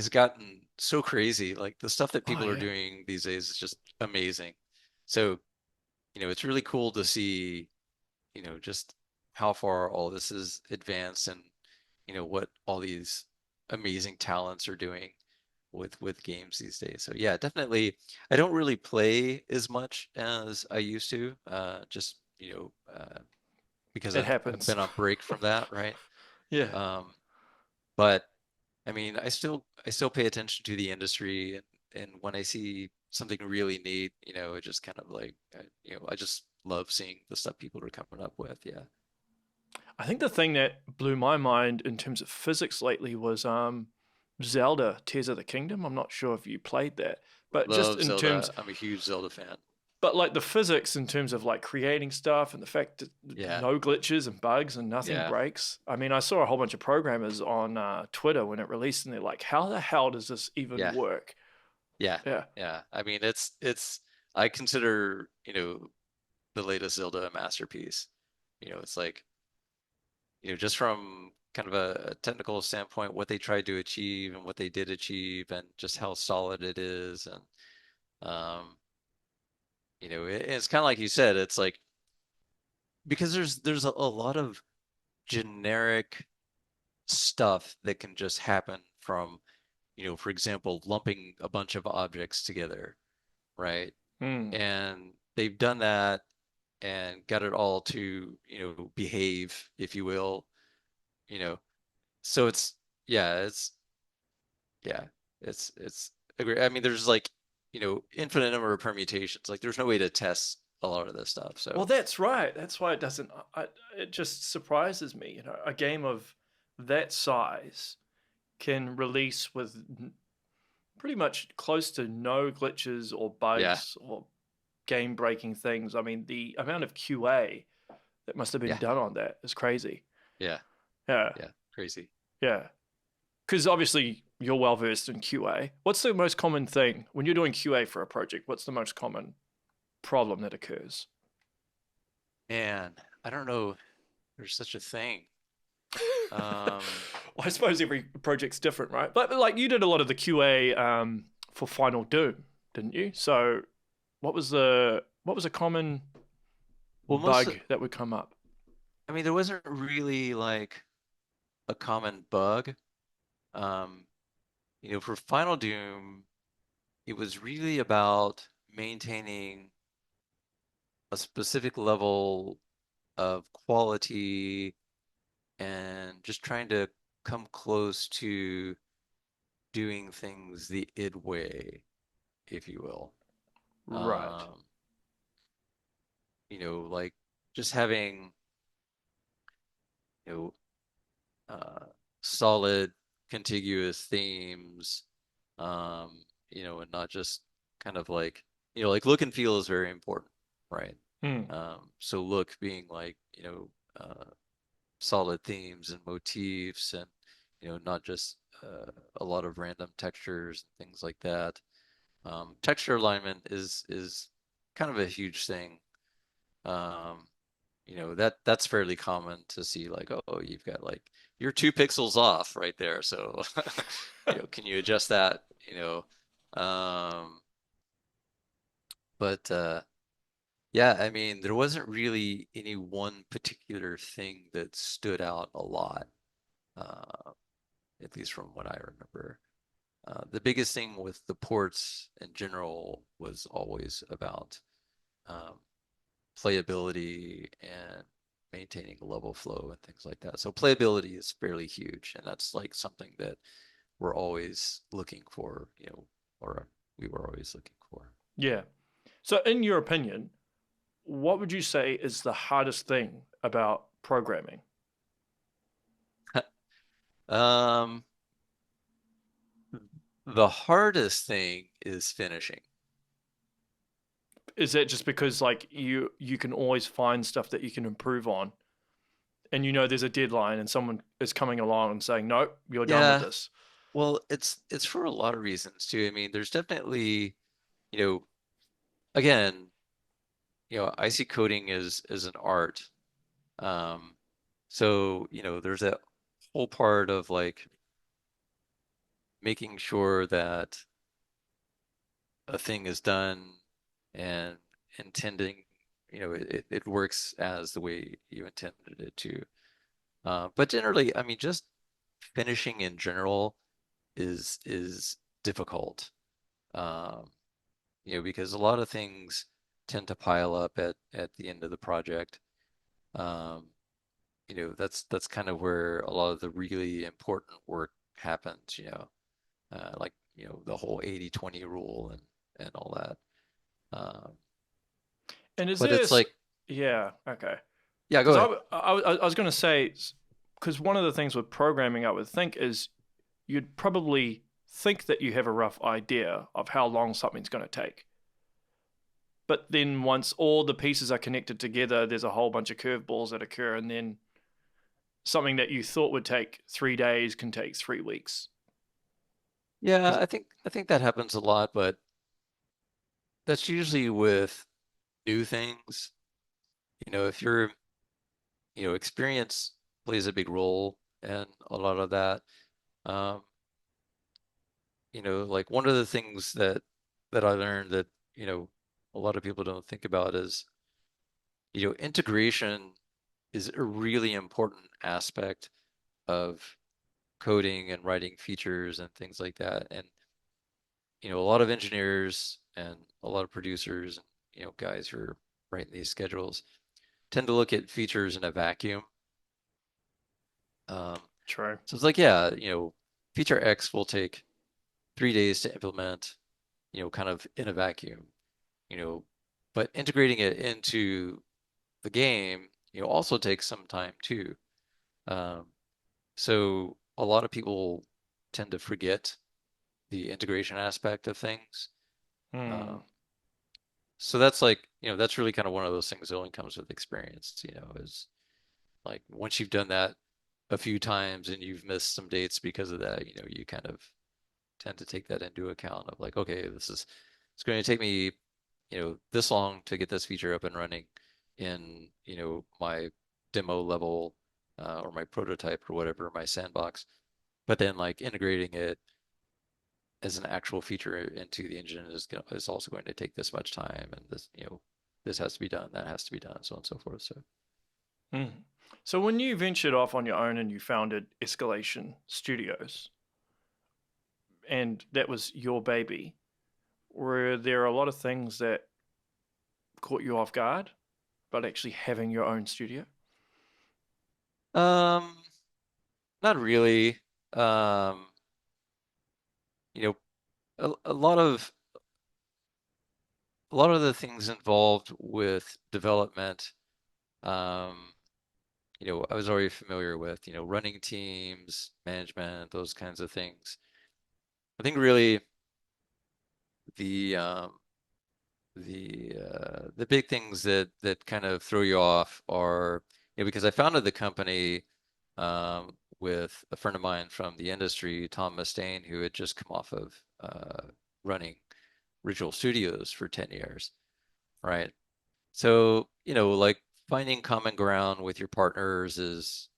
[SPEAKER 2] gotten so crazy. Like the stuff that
[SPEAKER 1] Oh
[SPEAKER 2] people are
[SPEAKER 1] yeah.
[SPEAKER 2] doing these days is just amazing. So, it's really cool to see, just how far all this is advanced, and, what all these amazing talents are doing with games these days. So yeah, definitely I don't really play as much as I used to, just, because
[SPEAKER 1] It
[SPEAKER 2] I've
[SPEAKER 1] happens.
[SPEAKER 2] been on break from that, right?
[SPEAKER 1] Yeah.
[SPEAKER 2] Um, but I mean, I still pay attention to the industry, and when I see something really neat, it just kind of like, I just love seeing the stuff people are coming up with. Yeah.
[SPEAKER 1] I think the thing that blew my mind in terms of physics lately was Zelda Tears of the Kingdom. I'm not sure if you played that, but just
[SPEAKER 2] Love
[SPEAKER 1] in terms,
[SPEAKER 2] Zelda. I'm a huge Zelda fan.
[SPEAKER 1] But like the physics in terms of like creating stuff and the fact that
[SPEAKER 2] Yeah.
[SPEAKER 1] no glitches and bugs and nothing
[SPEAKER 2] Yeah.
[SPEAKER 1] breaks. I mean, I saw a whole bunch of programmers on Twitter when it released, and they're like, "How the hell does this even
[SPEAKER 2] Yeah.
[SPEAKER 1] work?"
[SPEAKER 2] Yeah.
[SPEAKER 1] Yeah.
[SPEAKER 2] Yeah. I mean, it's I consider, the latest Zelda a masterpiece. It's like, just from kind of a technical standpoint, what they tried to achieve and what they did achieve and just how solid it is. And um, it's kind of like you said, it's like because there's a lot of generic stuff that can just happen from, for example, lumping a bunch of objects together, right?
[SPEAKER 1] Mm.
[SPEAKER 2] And they've done that and got it all to, behave, if you will, you know. So yeah, yeah, it's agree. I mean, there's like, infinite number of permutations. Like there's no way to test a lot of this stuff.
[SPEAKER 1] Well,
[SPEAKER 2] So
[SPEAKER 1] that's right. That's why it doesn't. It just surprises me. A game of that size can release with pretty much close to no glitches or
[SPEAKER 2] yeah,
[SPEAKER 1] bugs or game breaking things. I mean, the amount of QA that must have been
[SPEAKER 2] yeah,
[SPEAKER 1] done on that is crazy.
[SPEAKER 2] yeah,
[SPEAKER 1] Yeah,
[SPEAKER 2] yeah, crazy.
[SPEAKER 1] yeah. Because obviously you're well versed in QA. What's the most common thing when you're doing QA for a project? What's the most common problem that occurs?
[SPEAKER 2] And I don't know, there's such a thing. Um,
[SPEAKER 1] Well, I suppose every project's different, right? But like you did a lot of the QA for Final Doom, didn't you? So what was a common
[SPEAKER 2] well, most,
[SPEAKER 1] bug that would come up?
[SPEAKER 2] I mean, there wasn't really like a common bug. Um, for Final Doom, it was really about maintaining a specific level of quality and just trying to come close to doing things the id way, if you will.
[SPEAKER 1] Right.
[SPEAKER 2] Um, like just having, you know, solid, contiguous themes, and not just kind of like, like look and feel is very important, right?
[SPEAKER 1] Hmm.
[SPEAKER 2] So look being like, solid themes and motifs and, not just a lot of random textures and things like that. Texture alignment is kind of a huge thing. Um, that's fairly common to see like, oh, you've got like you're 2 pixels off right there. So, can you adjust that? Um, but yeah, I mean, there wasn't really any one particular thing that stood out a lot, uh, at least from what I remember. The biggest thing with the ports in general was always about um, playability and maintaining a level flow and things like that. So playability is fairly huge, and that's like something that we're always looking for, or we were always looking for.
[SPEAKER 1] Yeah. So in your opinion, what would you say is the hardest thing about programming?
[SPEAKER 2] Um, the hardest thing is finishing.
[SPEAKER 1] Is that just because like you can always find stuff that you can improve on, and you know there's a deadline and someone is coming along and saying, "Nope, you're done with
[SPEAKER 2] Yeah,
[SPEAKER 1] this."
[SPEAKER 2] well, it's for a lot of reasons too. I mean, there's definitely, you know, again, I see coding as an art. Um, so, there's that whole part of like making sure that a thing is done and intending, it works as the way you intended it to. But generally, I mean, just finishing in general is difficult. Um, because a lot of things tend to pile up at the end of the project. Um, that's kind of where a lot of the really important work happens, like, the whole 80/20 rule and all that. Um,
[SPEAKER 1] And is
[SPEAKER 2] but it's
[SPEAKER 1] this?
[SPEAKER 2] like,
[SPEAKER 1] Yeah, okay.
[SPEAKER 2] yeah, go
[SPEAKER 1] Because
[SPEAKER 2] ahead.
[SPEAKER 1] I was going to say, because one of the things with programming, I would think, is you'd probably think that you have a rough idea of how long something's going to take. But then once all the pieces are connected together, there's a whole bunch of curveballs that occur, and then something that you thought would take 3 days can take 3 weeks.
[SPEAKER 2] Yeah,
[SPEAKER 1] 'Cause,
[SPEAKER 2] I think that happens a lot, but that's usually with new things. If experience plays a big role in a lot of that. Um, like one of the things that I learned that, a lot of people don't think about is, integration is a really important aspect of coding and writing features and things like that. And, a lot of engineers and a lot of producers and, guys who are writing these schedules tend to look at features in a vacuum. Um,
[SPEAKER 1] true.
[SPEAKER 2] so it's like, yeah, feature X will take 3 days to implement, kind of in a vacuum, you know, but integrating it into the game, also takes some time too. Um, so a lot of people tend to forget the integration aspect of things.
[SPEAKER 1] Hmm.
[SPEAKER 2] Um, so that's like, that's really kind of one of those things that only comes with experience, is like once you've done that a few times and you've missed some dates because of that, you kind of tend to take that into account of like, okay, it's going to take me, this long to get this feature up and running in, my demo level or my prototype or whatever, my sandbox. But then like integrating it as an actual feature into the engine is also going to take this much time, and this has to be done, that has to be done, so on and so forth. So
[SPEAKER 1] Hmm. So when you ventured off on your own and you founded Escalation Studios, and that was your baby, were there a lot of things that caught you off guard about actually having your own studio?
[SPEAKER 2] um not really. um you know a lot of the things involved with development, um, I was already familiar with, running teams, management, those kinds of things. I think really the um, the big things that kind of throw you off are, because I founded the company with a friend of mine from the industry, Tom Mustaine, who had just come off of running Ritual Studios for 10 years, right? So, like finding common ground with your partners is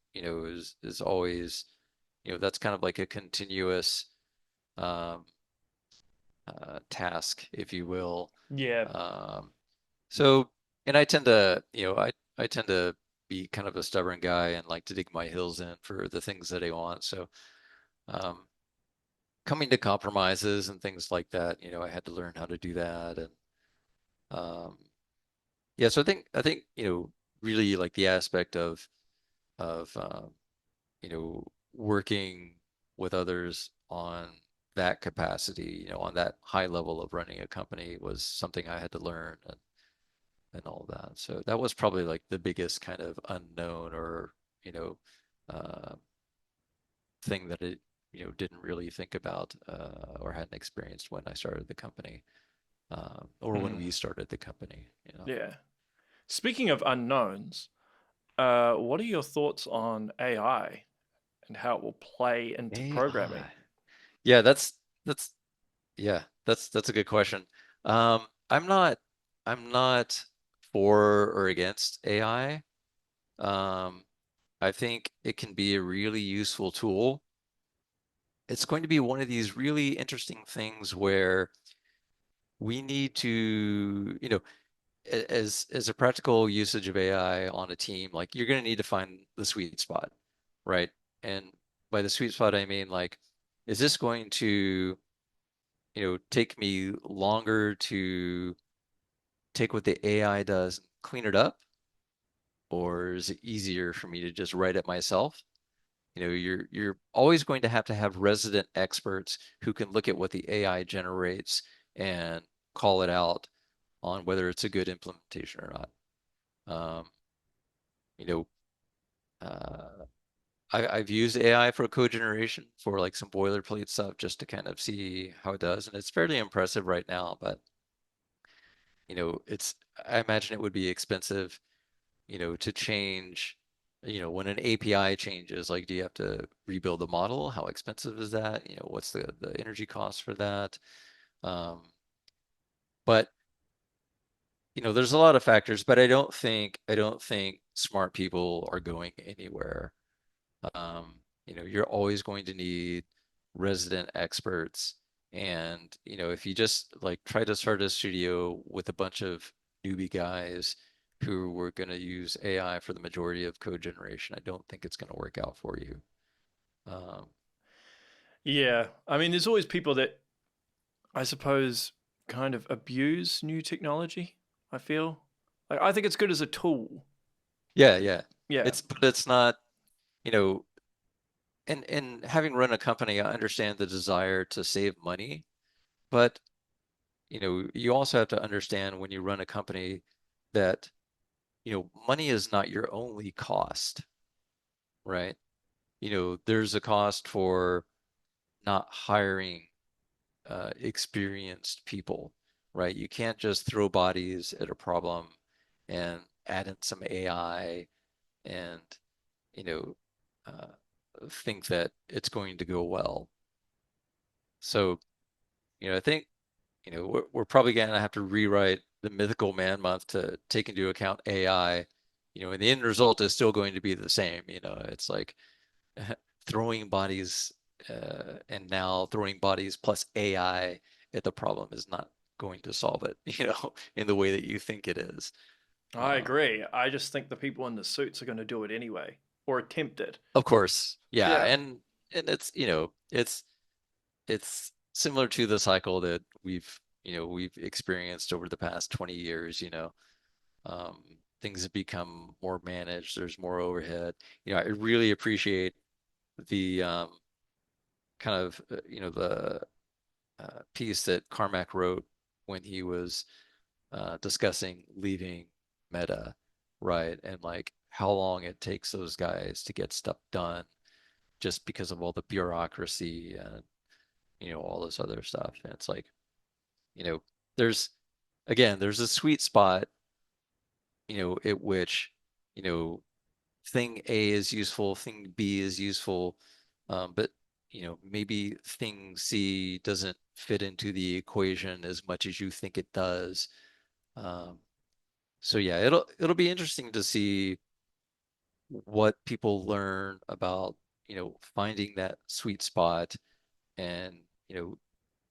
[SPEAKER 2] always, that's kind of like a continuous um, task, if you will.
[SPEAKER 1] Yeah.
[SPEAKER 2] Um, so, and I tend to, I tend to be kind of a stubborn guy and like to dig my heels in for the things that I want. So, um, coming to compromises and things like that, I had to learn how to do that. And um, yeah, so I think, really like the aspect of working with others on that capacity, on that high level of running a company was something I had to learn and all that. So that was probably like the biggest kind of unknown or, you know, uh, thing that it, didn't really think about or hadn't experienced when I started the company, or when
[SPEAKER 1] Hmm.
[SPEAKER 2] we started the company.
[SPEAKER 1] Yeah. Speaking of unknowns, what are your thoughts on AI and how it will play into programming?
[SPEAKER 2] AI. Yeah, that's yeah, that's a good question. I'm not for or against AI. I think it can be a really useful tool. It's going to be one of these really interesting things where we need to, as a practical usage of AI on a team, like you're going to need to find the sweet spot, right? And by the sweet spot, I mean like, is this going to, take me longer to take what the AI does, clean it up, or is it easier for me to just write it myself? You're always going to have resident experts who can look at what the AI generates and call it out on whether it's a good implementation or not. Um, you know, uh, I've used AI for code generation for like some boilerplate stuff just to kind of see how it does, and it's fairly impressive right now. But it's I imagine it would be expensive, to change, when an API changes, like do you have to rebuild the model? How expensive is that? What's the energy cost for that? Um, but there's a lot of factors, but I don't think smart people are going anywhere. You're always going to need resident experts. And, if you just like try to start a studio with a bunch of newbie guys who were going to use AI for the majority of code generation, I don't think it's going to work out for you. Um,
[SPEAKER 1] Yeah, I mean, there's always people that I suppose kind of abuse new technology. I feel like I think it's good as a tool.
[SPEAKER 2] yeah, yeah.
[SPEAKER 1] Yeah,
[SPEAKER 2] But it's not, you know, and having run a company, I understand the desire to save money, but you also have to understand when you run a company that, money is not your only cost, right? There's a cost for not hiring experienced people, right? You can't just throw bodies at a problem and add in some AI and, you know, think that it's going to go well. So, I think, we're probably going to have to rewrite the Mythical Man Month to take into account AI, and the end result is still going to be the same. It's like throwing bodies and now throwing bodies plus AI at the problem is not going to solve it, in the way that you think it is.
[SPEAKER 1] I
[SPEAKER 2] Um,
[SPEAKER 1] agree. I just think the people in the suits are going to do it anyway or attempt it.
[SPEAKER 2] of course, yeah,
[SPEAKER 1] Yeah.
[SPEAKER 2] and it's similar to the cycle that we've experienced over the past 20 years. Um, things have become more managed. There's more overhead. I really appreciate the kind of the piece that Carmack wrote when he was discussing leaving Meta, right? And like how long it takes those guys to get stuff done just because of all the bureaucracy and all this other stuff. And it's like, you know, there's there's a sweet spot, at which, you know, thing A is useful, thing B is useful, but maybe thing C doesn't fit into the equation as much as you think it does. Um, so yeah, it'll be interesting to see what people learn about, finding that sweet spot and, you know,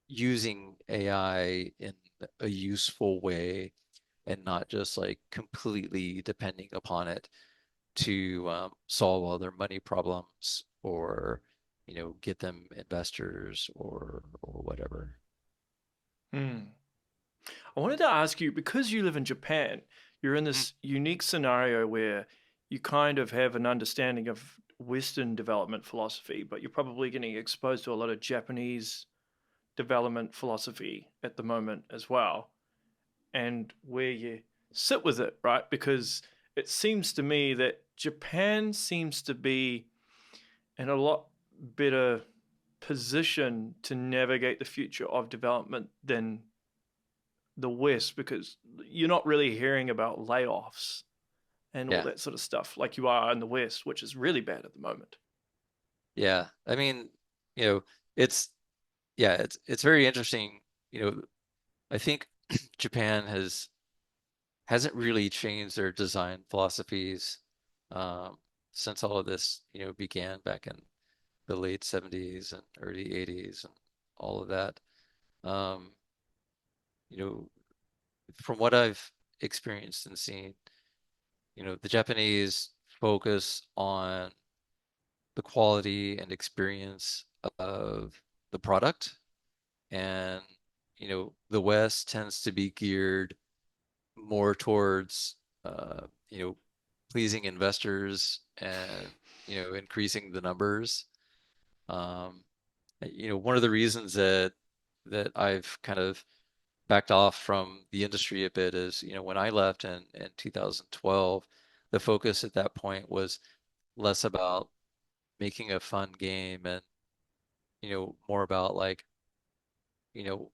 [SPEAKER 2] using AI in a useful way and not just like completely depending upon it to solve all their money problems or get them investors or whatever.
[SPEAKER 1] Hmm. I wanted to ask you because you live in Japan, you're in
[SPEAKER 2] Mhm.
[SPEAKER 1] this unique scenario where you kind of have an understanding of Western development philosophy, but you're probably getting exposed to a lot of Japanese development philosophy at the moment as well, and where you sit with it, right? Because it seems to me that Japan seems to be in a lot better position to navigate the future of development than the West, because you're not really hearing about layoffs and all
[SPEAKER 2] Yeah,
[SPEAKER 1] that sort of stuff like you are in the West, which is really bad at the moment.
[SPEAKER 2] yeah. I mean, you know, it's yeah, it's very interesting. I think Japan hasn't really changed their design philosophies um, since all of this, began back in the late 70s and early 80s and all of that. Um, you know, from what I've experienced and seen, the Japanese focus on the quality and experience of the product, and the West tends to be geared more towards you know, pleasing investors and increasing the numbers. Um, one of the reasons that I've kind of backed off from the industry a bit is, when I left in 2012, the focus at that point was less about making a fun game and, more about like, you know,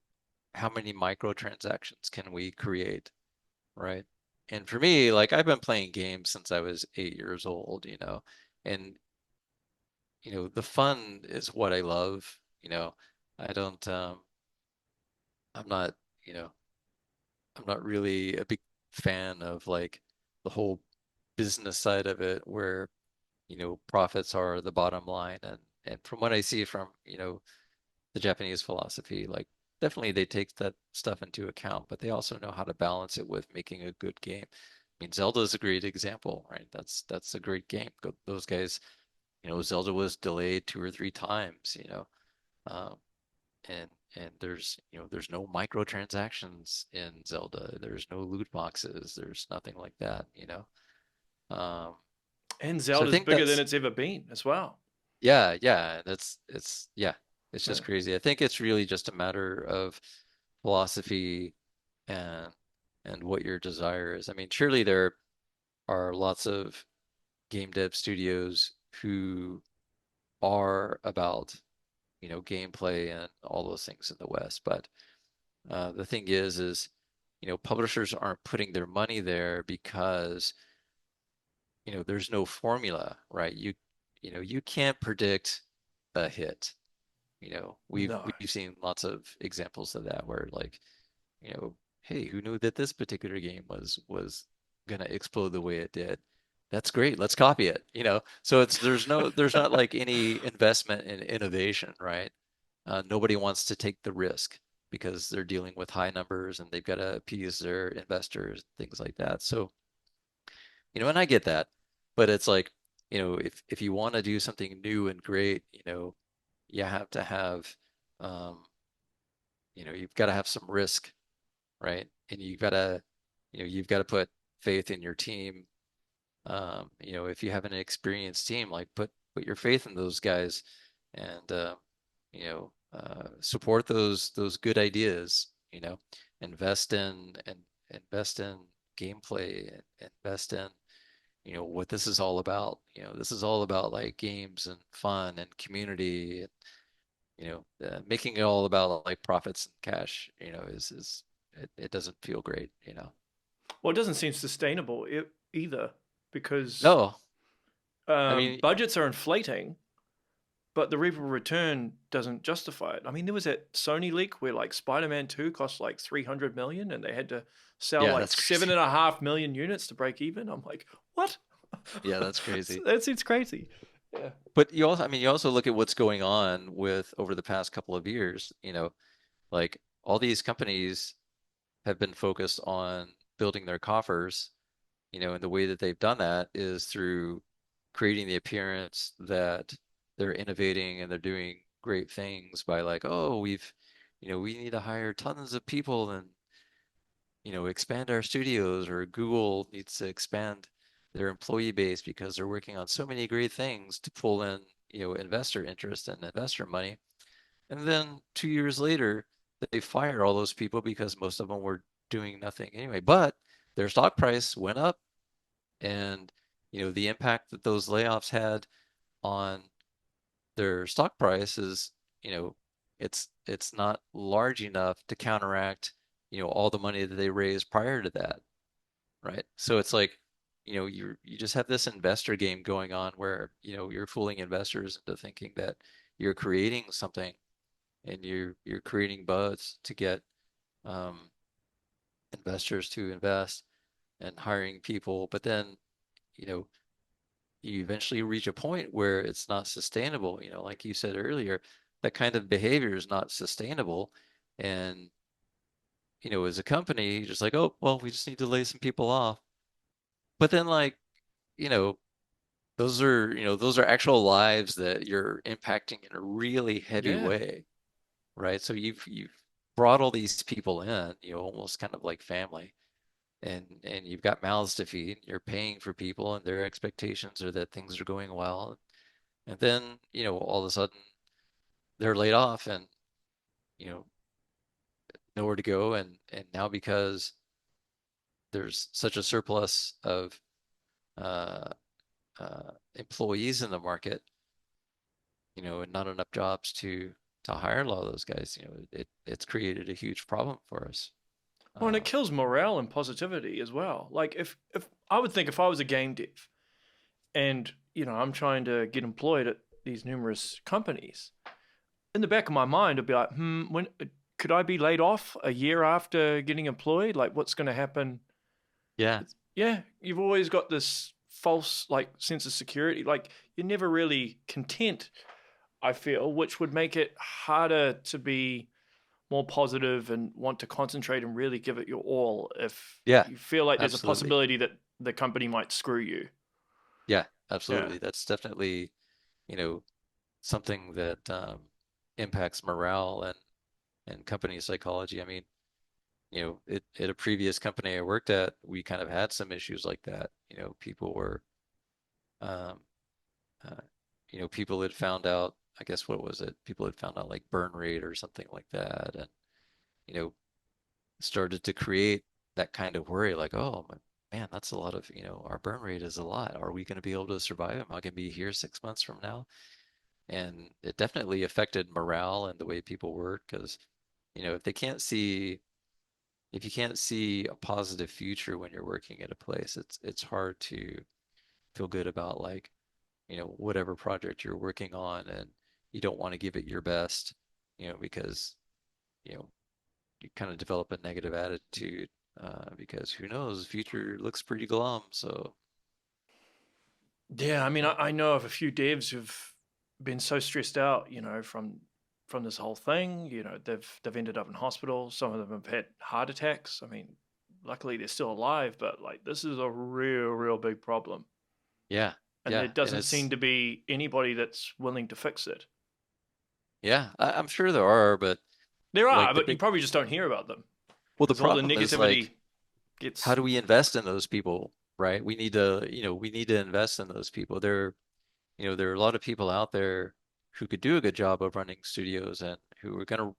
[SPEAKER 2] how many microtransactions can we create, right? And for me, like I've been playing games since I was 8 years old, and the fun is what I love, I don't I'm not, you know, I'm not really a big fan of like the whole business side of it where, profits are the bottom line. And from what I see from, the Japanese philosophy, like definitely they take that stuff into account, but they also know how to balance it with making a good game. I mean, Zelda is a great example, right? That's a great game. Those guys, Zelda was delayed 2 or 3 times, um, and there's no microtransactions in Zelda. There's no loot boxes. There's nothing like that. Um,
[SPEAKER 1] And
[SPEAKER 2] so I
[SPEAKER 1] Zelda's
[SPEAKER 2] think
[SPEAKER 1] bigger than
[SPEAKER 2] that's
[SPEAKER 1] it's ever been as well.
[SPEAKER 2] yeah, yeah. It's yeah. It's
[SPEAKER 1] Yeah.
[SPEAKER 2] just crazy. I think it's really just a matter of philosophy and what your desire is. I mean, surely there are lots of game dev studios who are about, gameplay and all those things in the West, but the thing is, publishers aren't putting their money there because, there's no formula, right? You can't predict a hit. We've
[SPEAKER 1] No.
[SPEAKER 2] we've seen lots of examples of that where like, hey, who knew that this particular game was gonna explode the way it did? That's great. Let's copy it, So there's not like any investment in innovation, right? Nobody wants to take the risk because they're dealing with high numbers and they've got to appease their investors, things like that. So, and I get that, but it's like, if you want to do something new and great, you have to have, um, you've got to have some risk, right? And you've got to put faith in your team. If you have an experienced team, like put your faith in those guys and support those good ideas, invest in and invest in gameplay and invest in, what this is all about. This is all about like games and fun and community and, making it all about like profits and cash, is it doesn't feel great.
[SPEAKER 1] Well, it doesn't seem sustainable either because
[SPEAKER 2] No, I mean,
[SPEAKER 1] budgets are inflating, but the rate of return doesn't justify it. I mean, there was that Sony leak where like Spider-Man 2 cost like 300 million and they had to sell
[SPEAKER 2] yeah,
[SPEAKER 1] like
[SPEAKER 2] that's
[SPEAKER 1] seven
[SPEAKER 2] crazy.
[SPEAKER 1] and a half million units to break even. I'm like, what?
[SPEAKER 2] Yeah, that's crazy.
[SPEAKER 1] That seems crazy. Yeah.
[SPEAKER 2] But you also look at what's going on with over the past couple of years, like all these companies have been focused on building their coffers, and the way that they've done that is through creating the appearance that they're innovating and they're doing great things by like, oh, we need to hire tons of people and, expand our studios, or Google needs to expand their employee base because they're working on so many great things to pull in, investor interest and investor money. And then 2 years later, they fire all those people because most of them were doing nothing anyway. But their stock price went up, and the impact that those layoffs had on their stock price is, you know, it's not large enough to counteract, all the money that they raised prior to that, right? So it's like, you just have this investor game going on where, you're fooling investors into thinking that you're creating something and you're creating buzz to get um, investors to invest and hiring people, but then you know you eventually reach a point where it's not sustainable. Like you said earlier, that kind of behavior is not sustainable, and as a company, you're just like, oh well, we just need to lay some people off. But then like you know those are actual lives that you're impacting in a really heavy
[SPEAKER 1] Yeah.
[SPEAKER 2] way, right? So you've brought all these people in, almost kind of like family, and you've got mouths to feed. You're paying for people, and their expectations are that things are going well, and then all of a sudden they're laid off, and you know nowhere to go, and now because there's such a surplus of uh, employees in the market, and not enough jobs to to hire a lot of those guys, it's created a huge problem for us.
[SPEAKER 1] Well, and it
[SPEAKER 2] Um,
[SPEAKER 1] kills morale and positivity as well. Like if I would think if I was a game dev and I'm trying to get employed at these numerous companies, in the back of my mind, I'd be like, when could I be laid off a year after getting employed? Like, what's going to happen?
[SPEAKER 2] yeah,
[SPEAKER 1] Yeah, you've always got this false like sense of security. Like, you're never really content. I feel, which would make it harder to be more positive and want to concentrate and really give it your all if
[SPEAKER 2] yeah,
[SPEAKER 1] you feel like there's a
[SPEAKER 2] absolutely.
[SPEAKER 1] possibility that the company might screw you.
[SPEAKER 2] Yeah,
[SPEAKER 1] Yeah.
[SPEAKER 2] absolutely. That's definitely, you know, something that impacts morale and company psychology. I mean, at a previous company I worked at, we kind of had some issues like that. People were, um, uh, people had found out, I guess, what was it? People had found out like burn rate or something like that, and you know, started to create that kind of worry, like, oh man, that's a lot of, our burn rate is a lot. Are we going to be able to survive? Am I going to be here 6 months from now? And it definitely affected morale and the way people work because, if they can't see if you can't see a positive future when you're working at a place, it's hard to feel good about like, whatever project you're working on, and you don't want to give it your best, because, you know, you kind of develop a negative attitude, because who knows, the future looks pretty glum. So
[SPEAKER 1] Yeah, I mean, I know of a few devs who've been so stressed out, from this whole thing. They've ended up in hospital. Some of them have had heart attacks. I mean, luckily they're still alive, but like this is a real, real big problem,
[SPEAKER 2] yeah,
[SPEAKER 1] and there
[SPEAKER 2] yeah, and
[SPEAKER 1] doesn't seem
[SPEAKER 2] it's
[SPEAKER 1] to be anybody that's willing to fix it.
[SPEAKER 2] yeah, I'm sure there are, but
[SPEAKER 1] There
[SPEAKER 2] like
[SPEAKER 1] are, but you probably just don't hear about them
[SPEAKER 2] the
[SPEAKER 1] because all the
[SPEAKER 2] problem is
[SPEAKER 1] negativity
[SPEAKER 2] like, how
[SPEAKER 1] gets.
[SPEAKER 2] do we invest in those people, right? We need to invest in those people. There are a lot of people out there who could do a good job of running studios and who are going to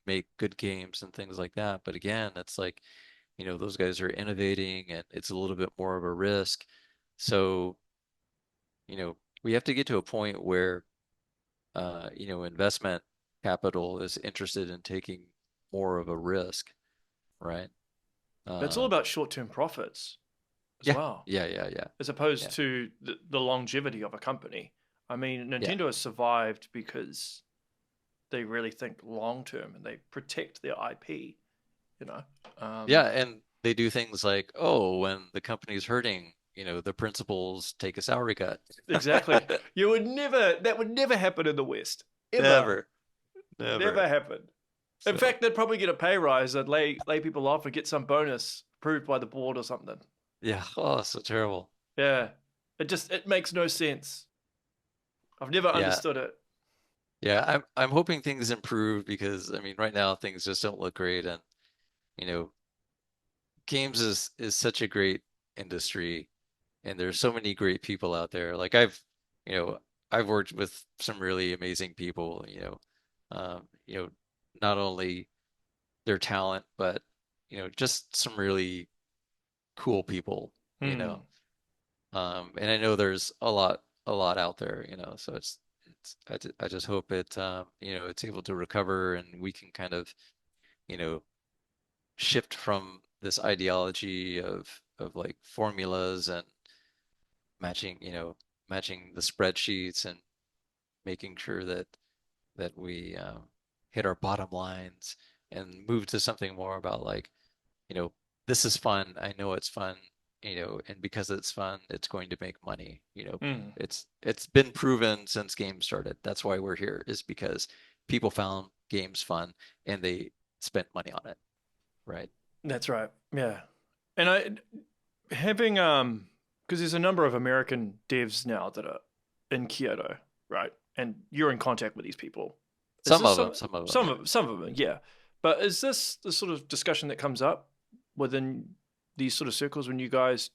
[SPEAKER 2] make good games and things like that. But again, it's like, those guys are innovating and it's a little bit more of a risk. So, we have to get to a point where, investment capital is interested in taking more of a risk, right?
[SPEAKER 1] It's all
[SPEAKER 2] Um,
[SPEAKER 1] about short-term profits as
[SPEAKER 2] yeah,
[SPEAKER 1] well,
[SPEAKER 2] yeah, yeah, yeah,
[SPEAKER 1] as opposed
[SPEAKER 2] yeah,
[SPEAKER 1] to the longevity of a company. I mean,
[SPEAKER 2] yeah,
[SPEAKER 1] Nintendo has survived because they really think long term and they protect their IP. You know,
[SPEAKER 2] yeah.
[SPEAKER 1] um,
[SPEAKER 2] And they do things like, oh, when the company's hurting, the principals take a salary cut.
[SPEAKER 1] exactly. You would never. That would never happen in the West. Ever.
[SPEAKER 2] Never, never.
[SPEAKER 1] Never happen. In
[SPEAKER 2] So,
[SPEAKER 1] fact, they'd probably get a pay rise. They'd lay people off and get some bonus approved by the board or something.
[SPEAKER 2] yeah, oh, so terrible.
[SPEAKER 1] Yeah. It makes no sense. I've never
[SPEAKER 2] Yeah,
[SPEAKER 1] understood it.
[SPEAKER 2] yeah. I'm hoping things improve because I mean, right now things just don't look great, and you know, games is such a great industry, and there's so many great people out there. Like you know, I've worked with some really amazing people. Um, you know, not only their talent, but just some really cool people. You
[SPEAKER 1] Hmm.
[SPEAKER 2] know, and I know there's a lot out there. So I just hope it's able to recover and we can kind of you know shift from this ideology of like formulas and matching you know matching the spreadsheets and making sure that we hit our bottom lines and move to something more about like you know this is fun. I know it's fun. And because it's fun, it's going to make money.
[SPEAKER 1] Hmm.
[SPEAKER 2] It's been proven since games started. That's why we're here, is because people found games fun and they spent money on it, right?
[SPEAKER 1] That's right. Yeah. And having because there's a number of American devs now that are in Kyoto, right? And you're in contact with these people. Is
[SPEAKER 2] Some
[SPEAKER 1] this
[SPEAKER 2] of them, some of them, yeah.
[SPEAKER 1] some of them, yeah. But is this the sort of discussion that comes up within these sort of circles when you guys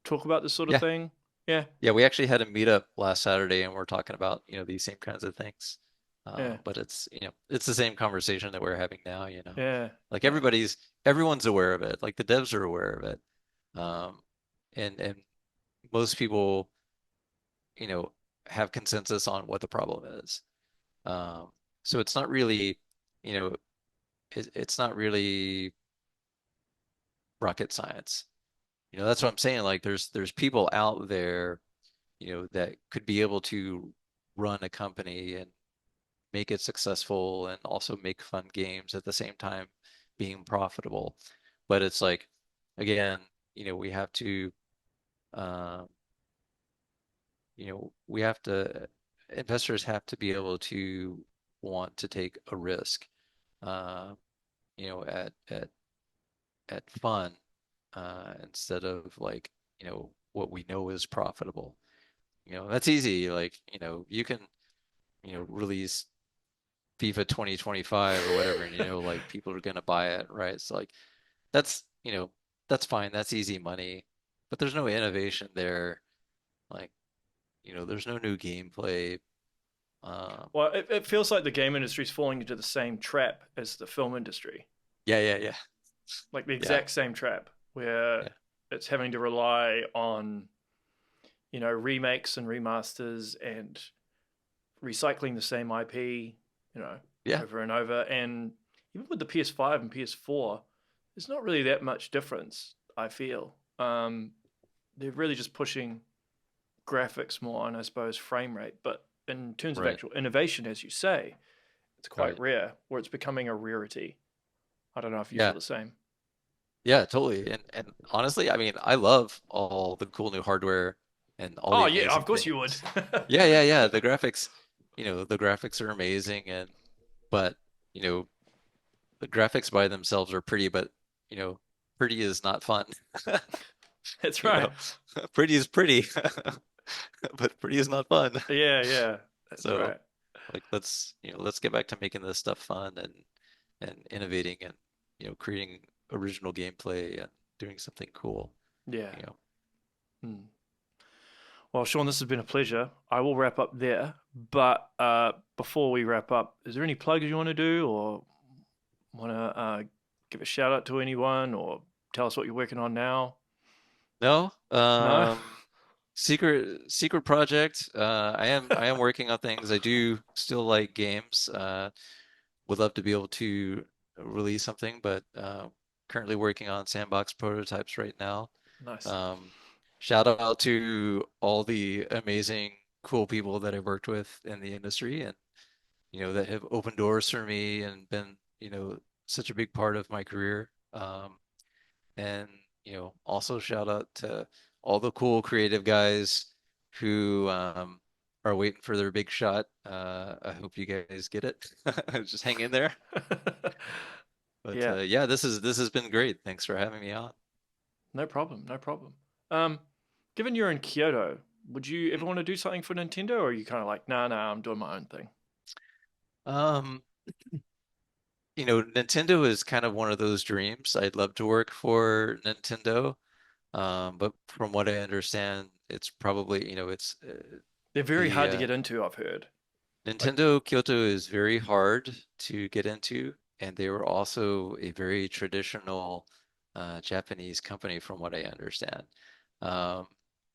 [SPEAKER 1] talk about this sort of
[SPEAKER 2] Yeah.
[SPEAKER 1] thing? Yeah,
[SPEAKER 2] Yeah, we actually had a meetup last Saturday and we're talking about, these same kinds of things.
[SPEAKER 1] yeah,
[SPEAKER 2] But it's the same conversation that we're having now.
[SPEAKER 1] yeah,
[SPEAKER 2] Like
[SPEAKER 1] yeah.
[SPEAKER 2] everyone's aware of it. Like the devs are aware of it. Um, and most people, you know, have consensus on what the problem is. Um, So it's not really, you know, it's not really rocket science. That's what I'm saying. Like there's people out there, that could be able to run a company and make it successful and also make fun games at the same time being profitable. But it's like, again, we have to, um, we have to, investors have to be able to want to take a risk, uh, at fun, instead of like, what we know is profitable. That's easy. Like, you can, release FIFA 2025 or whatever, and like people are gonna buy it, right? So like that's, that's fine. That's easy money. But there's no innovation there. Like, there's no new gameplay. Um,
[SPEAKER 1] Well, it feels like the game industry is falling into the same trap as the film industry,
[SPEAKER 2] yeah, yeah, yeah,
[SPEAKER 1] like the
[SPEAKER 2] yeah,
[SPEAKER 1] exact same trap, where
[SPEAKER 2] yeah,
[SPEAKER 1] it's having to rely on, remakes and remasters and recycling the same IP,
[SPEAKER 2] yeah,
[SPEAKER 1] over and over. And even with the PS5 and PS4, there's not really that much difference, I feel. They're really just pushing graphics more on, I suppose, frame rate. But in terms of
[SPEAKER 2] right,
[SPEAKER 1] actual innovation, as you say, it's quite
[SPEAKER 2] right.
[SPEAKER 1] rare, or it's becoming a rarity. I don't know if you feel
[SPEAKER 2] Yeah,
[SPEAKER 1] the same.
[SPEAKER 2] yeah, totally. And honestly, I mean, I love all the cool new hardware and all the
[SPEAKER 1] Oh, yeah,
[SPEAKER 2] amazing
[SPEAKER 1] of course you would.
[SPEAKER 2] things. Yeah, yeah, yeah. The graphics are amazing, but you know, the graphics by themselves are pretty, but you know, pretty is not fun.
[SPEAKER 1] That's
[SPEAKER 2] You
[SPEAKER 1] right.
[SPEAKER 2] know, pretty is pretty, but pretty is not fun.
[SPEAKER 1] Yeah, yeah, that's
[SPEAKER 2] So,
[SPEAKER 1] right.
[SPEAKER 2] like, let's get back to making this stuff fun and innovating and creating original gameplay and doing something cool.
[SPEAKER 1] Yeah.
[SPEAKER 2] You know.
[SPEAKER 1] Hmm. Well, Sean, this has been a pleasure. I will wrap up there. But before we wrap up, is there any plugs you want to do, or want to give a shout out to anyone, or tell us what you're working on now?
[SPEAKER 2] No,
[SPEAKER 1] No?
[SPEAKER 2] secret project. I am working on things. I do still like games. Would love to be able to release something, but currently working on sandbox prototypes right now.
[SPEAKER 1] Nice.
[SPEAKER 2] Um, Shout out to all the amazing, cool people that I've worked with in the industry and that have opened doors for me and been such a big part of my career. And also shout out to all the cool creative guys who are waiting for their big shot. I hope you guys get it. Just hang in there. But
[SPEAKER 1] Yeah,
[SPEAKER 2] yeah, this has been great. Thanks for having me on.
[SPEAKER 1] no problem, no problem. Um, Given you're in Kyoto, would you ever want to do something for Nintendo, or are you kind of like, nah, nah, I'm doing my own thing?
[SPEAKER 2] Um, Nintendo is kind of one of those dreams. I'd love to work for Nintendo. But from what I understand, it's probably, it's
[SPEAKER 1] They're very
[SPEAKER 2] the
[SPEAKER 1] hard to get into, I've heard. Like,
[SPEAKER 2] Nintendo Kyoto is very hard to get into, and they were also a very traditional Japanese company, from what I understand. Um,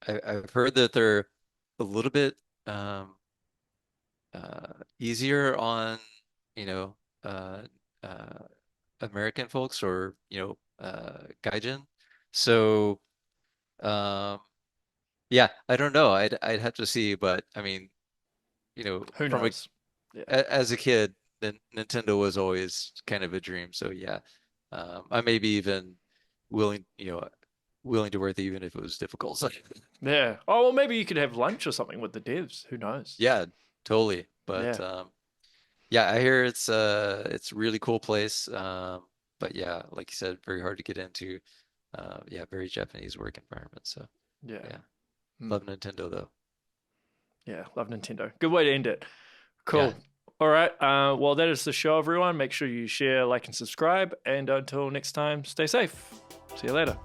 [SPEAKER 2] I've heard that they're a little bit um, easier on, you know, uh, uh, American folks or, gaijin. So, um, yeah, I don't know. I'd have to see, but I mean,
[SPEAKER 1] who
[SPEAKER 2] from
[SPEAKER 1] knows? Yeah.
[SPEAKER 2] as a kid, Nintendo was always kind of a dream. So yeah, I may be even willing, willing to work even if it was difficult. So
[SPEAKER 1] Yeah. Oh, well, maybe you could have lunch or something with the devs. Who knows?
[SPEAKER 2] yeah, totally. But
[SPEAKER 1] Yeah.
[SPEAKER 2] yeah, I hear it's a really cool place. But yeah, like you said, very hard to get into. Yeah, very Japanese work environment. So
[SPEAKER 1] Yeah.
[SPEAKER 2] yeah,
[SPEAKER 1] Hmm.
[SPEAKER 2] love Nintendo though.
[SPEAKER 1] Yeah. Love Nintendo. Good way to end it.
[SPEAKER 2] Yeah.
[SPEAKER 1] Cool. All right. Well, that is the show, everyone. Make sure you share, like, and subscribe. And until next time, stay safe. See you later.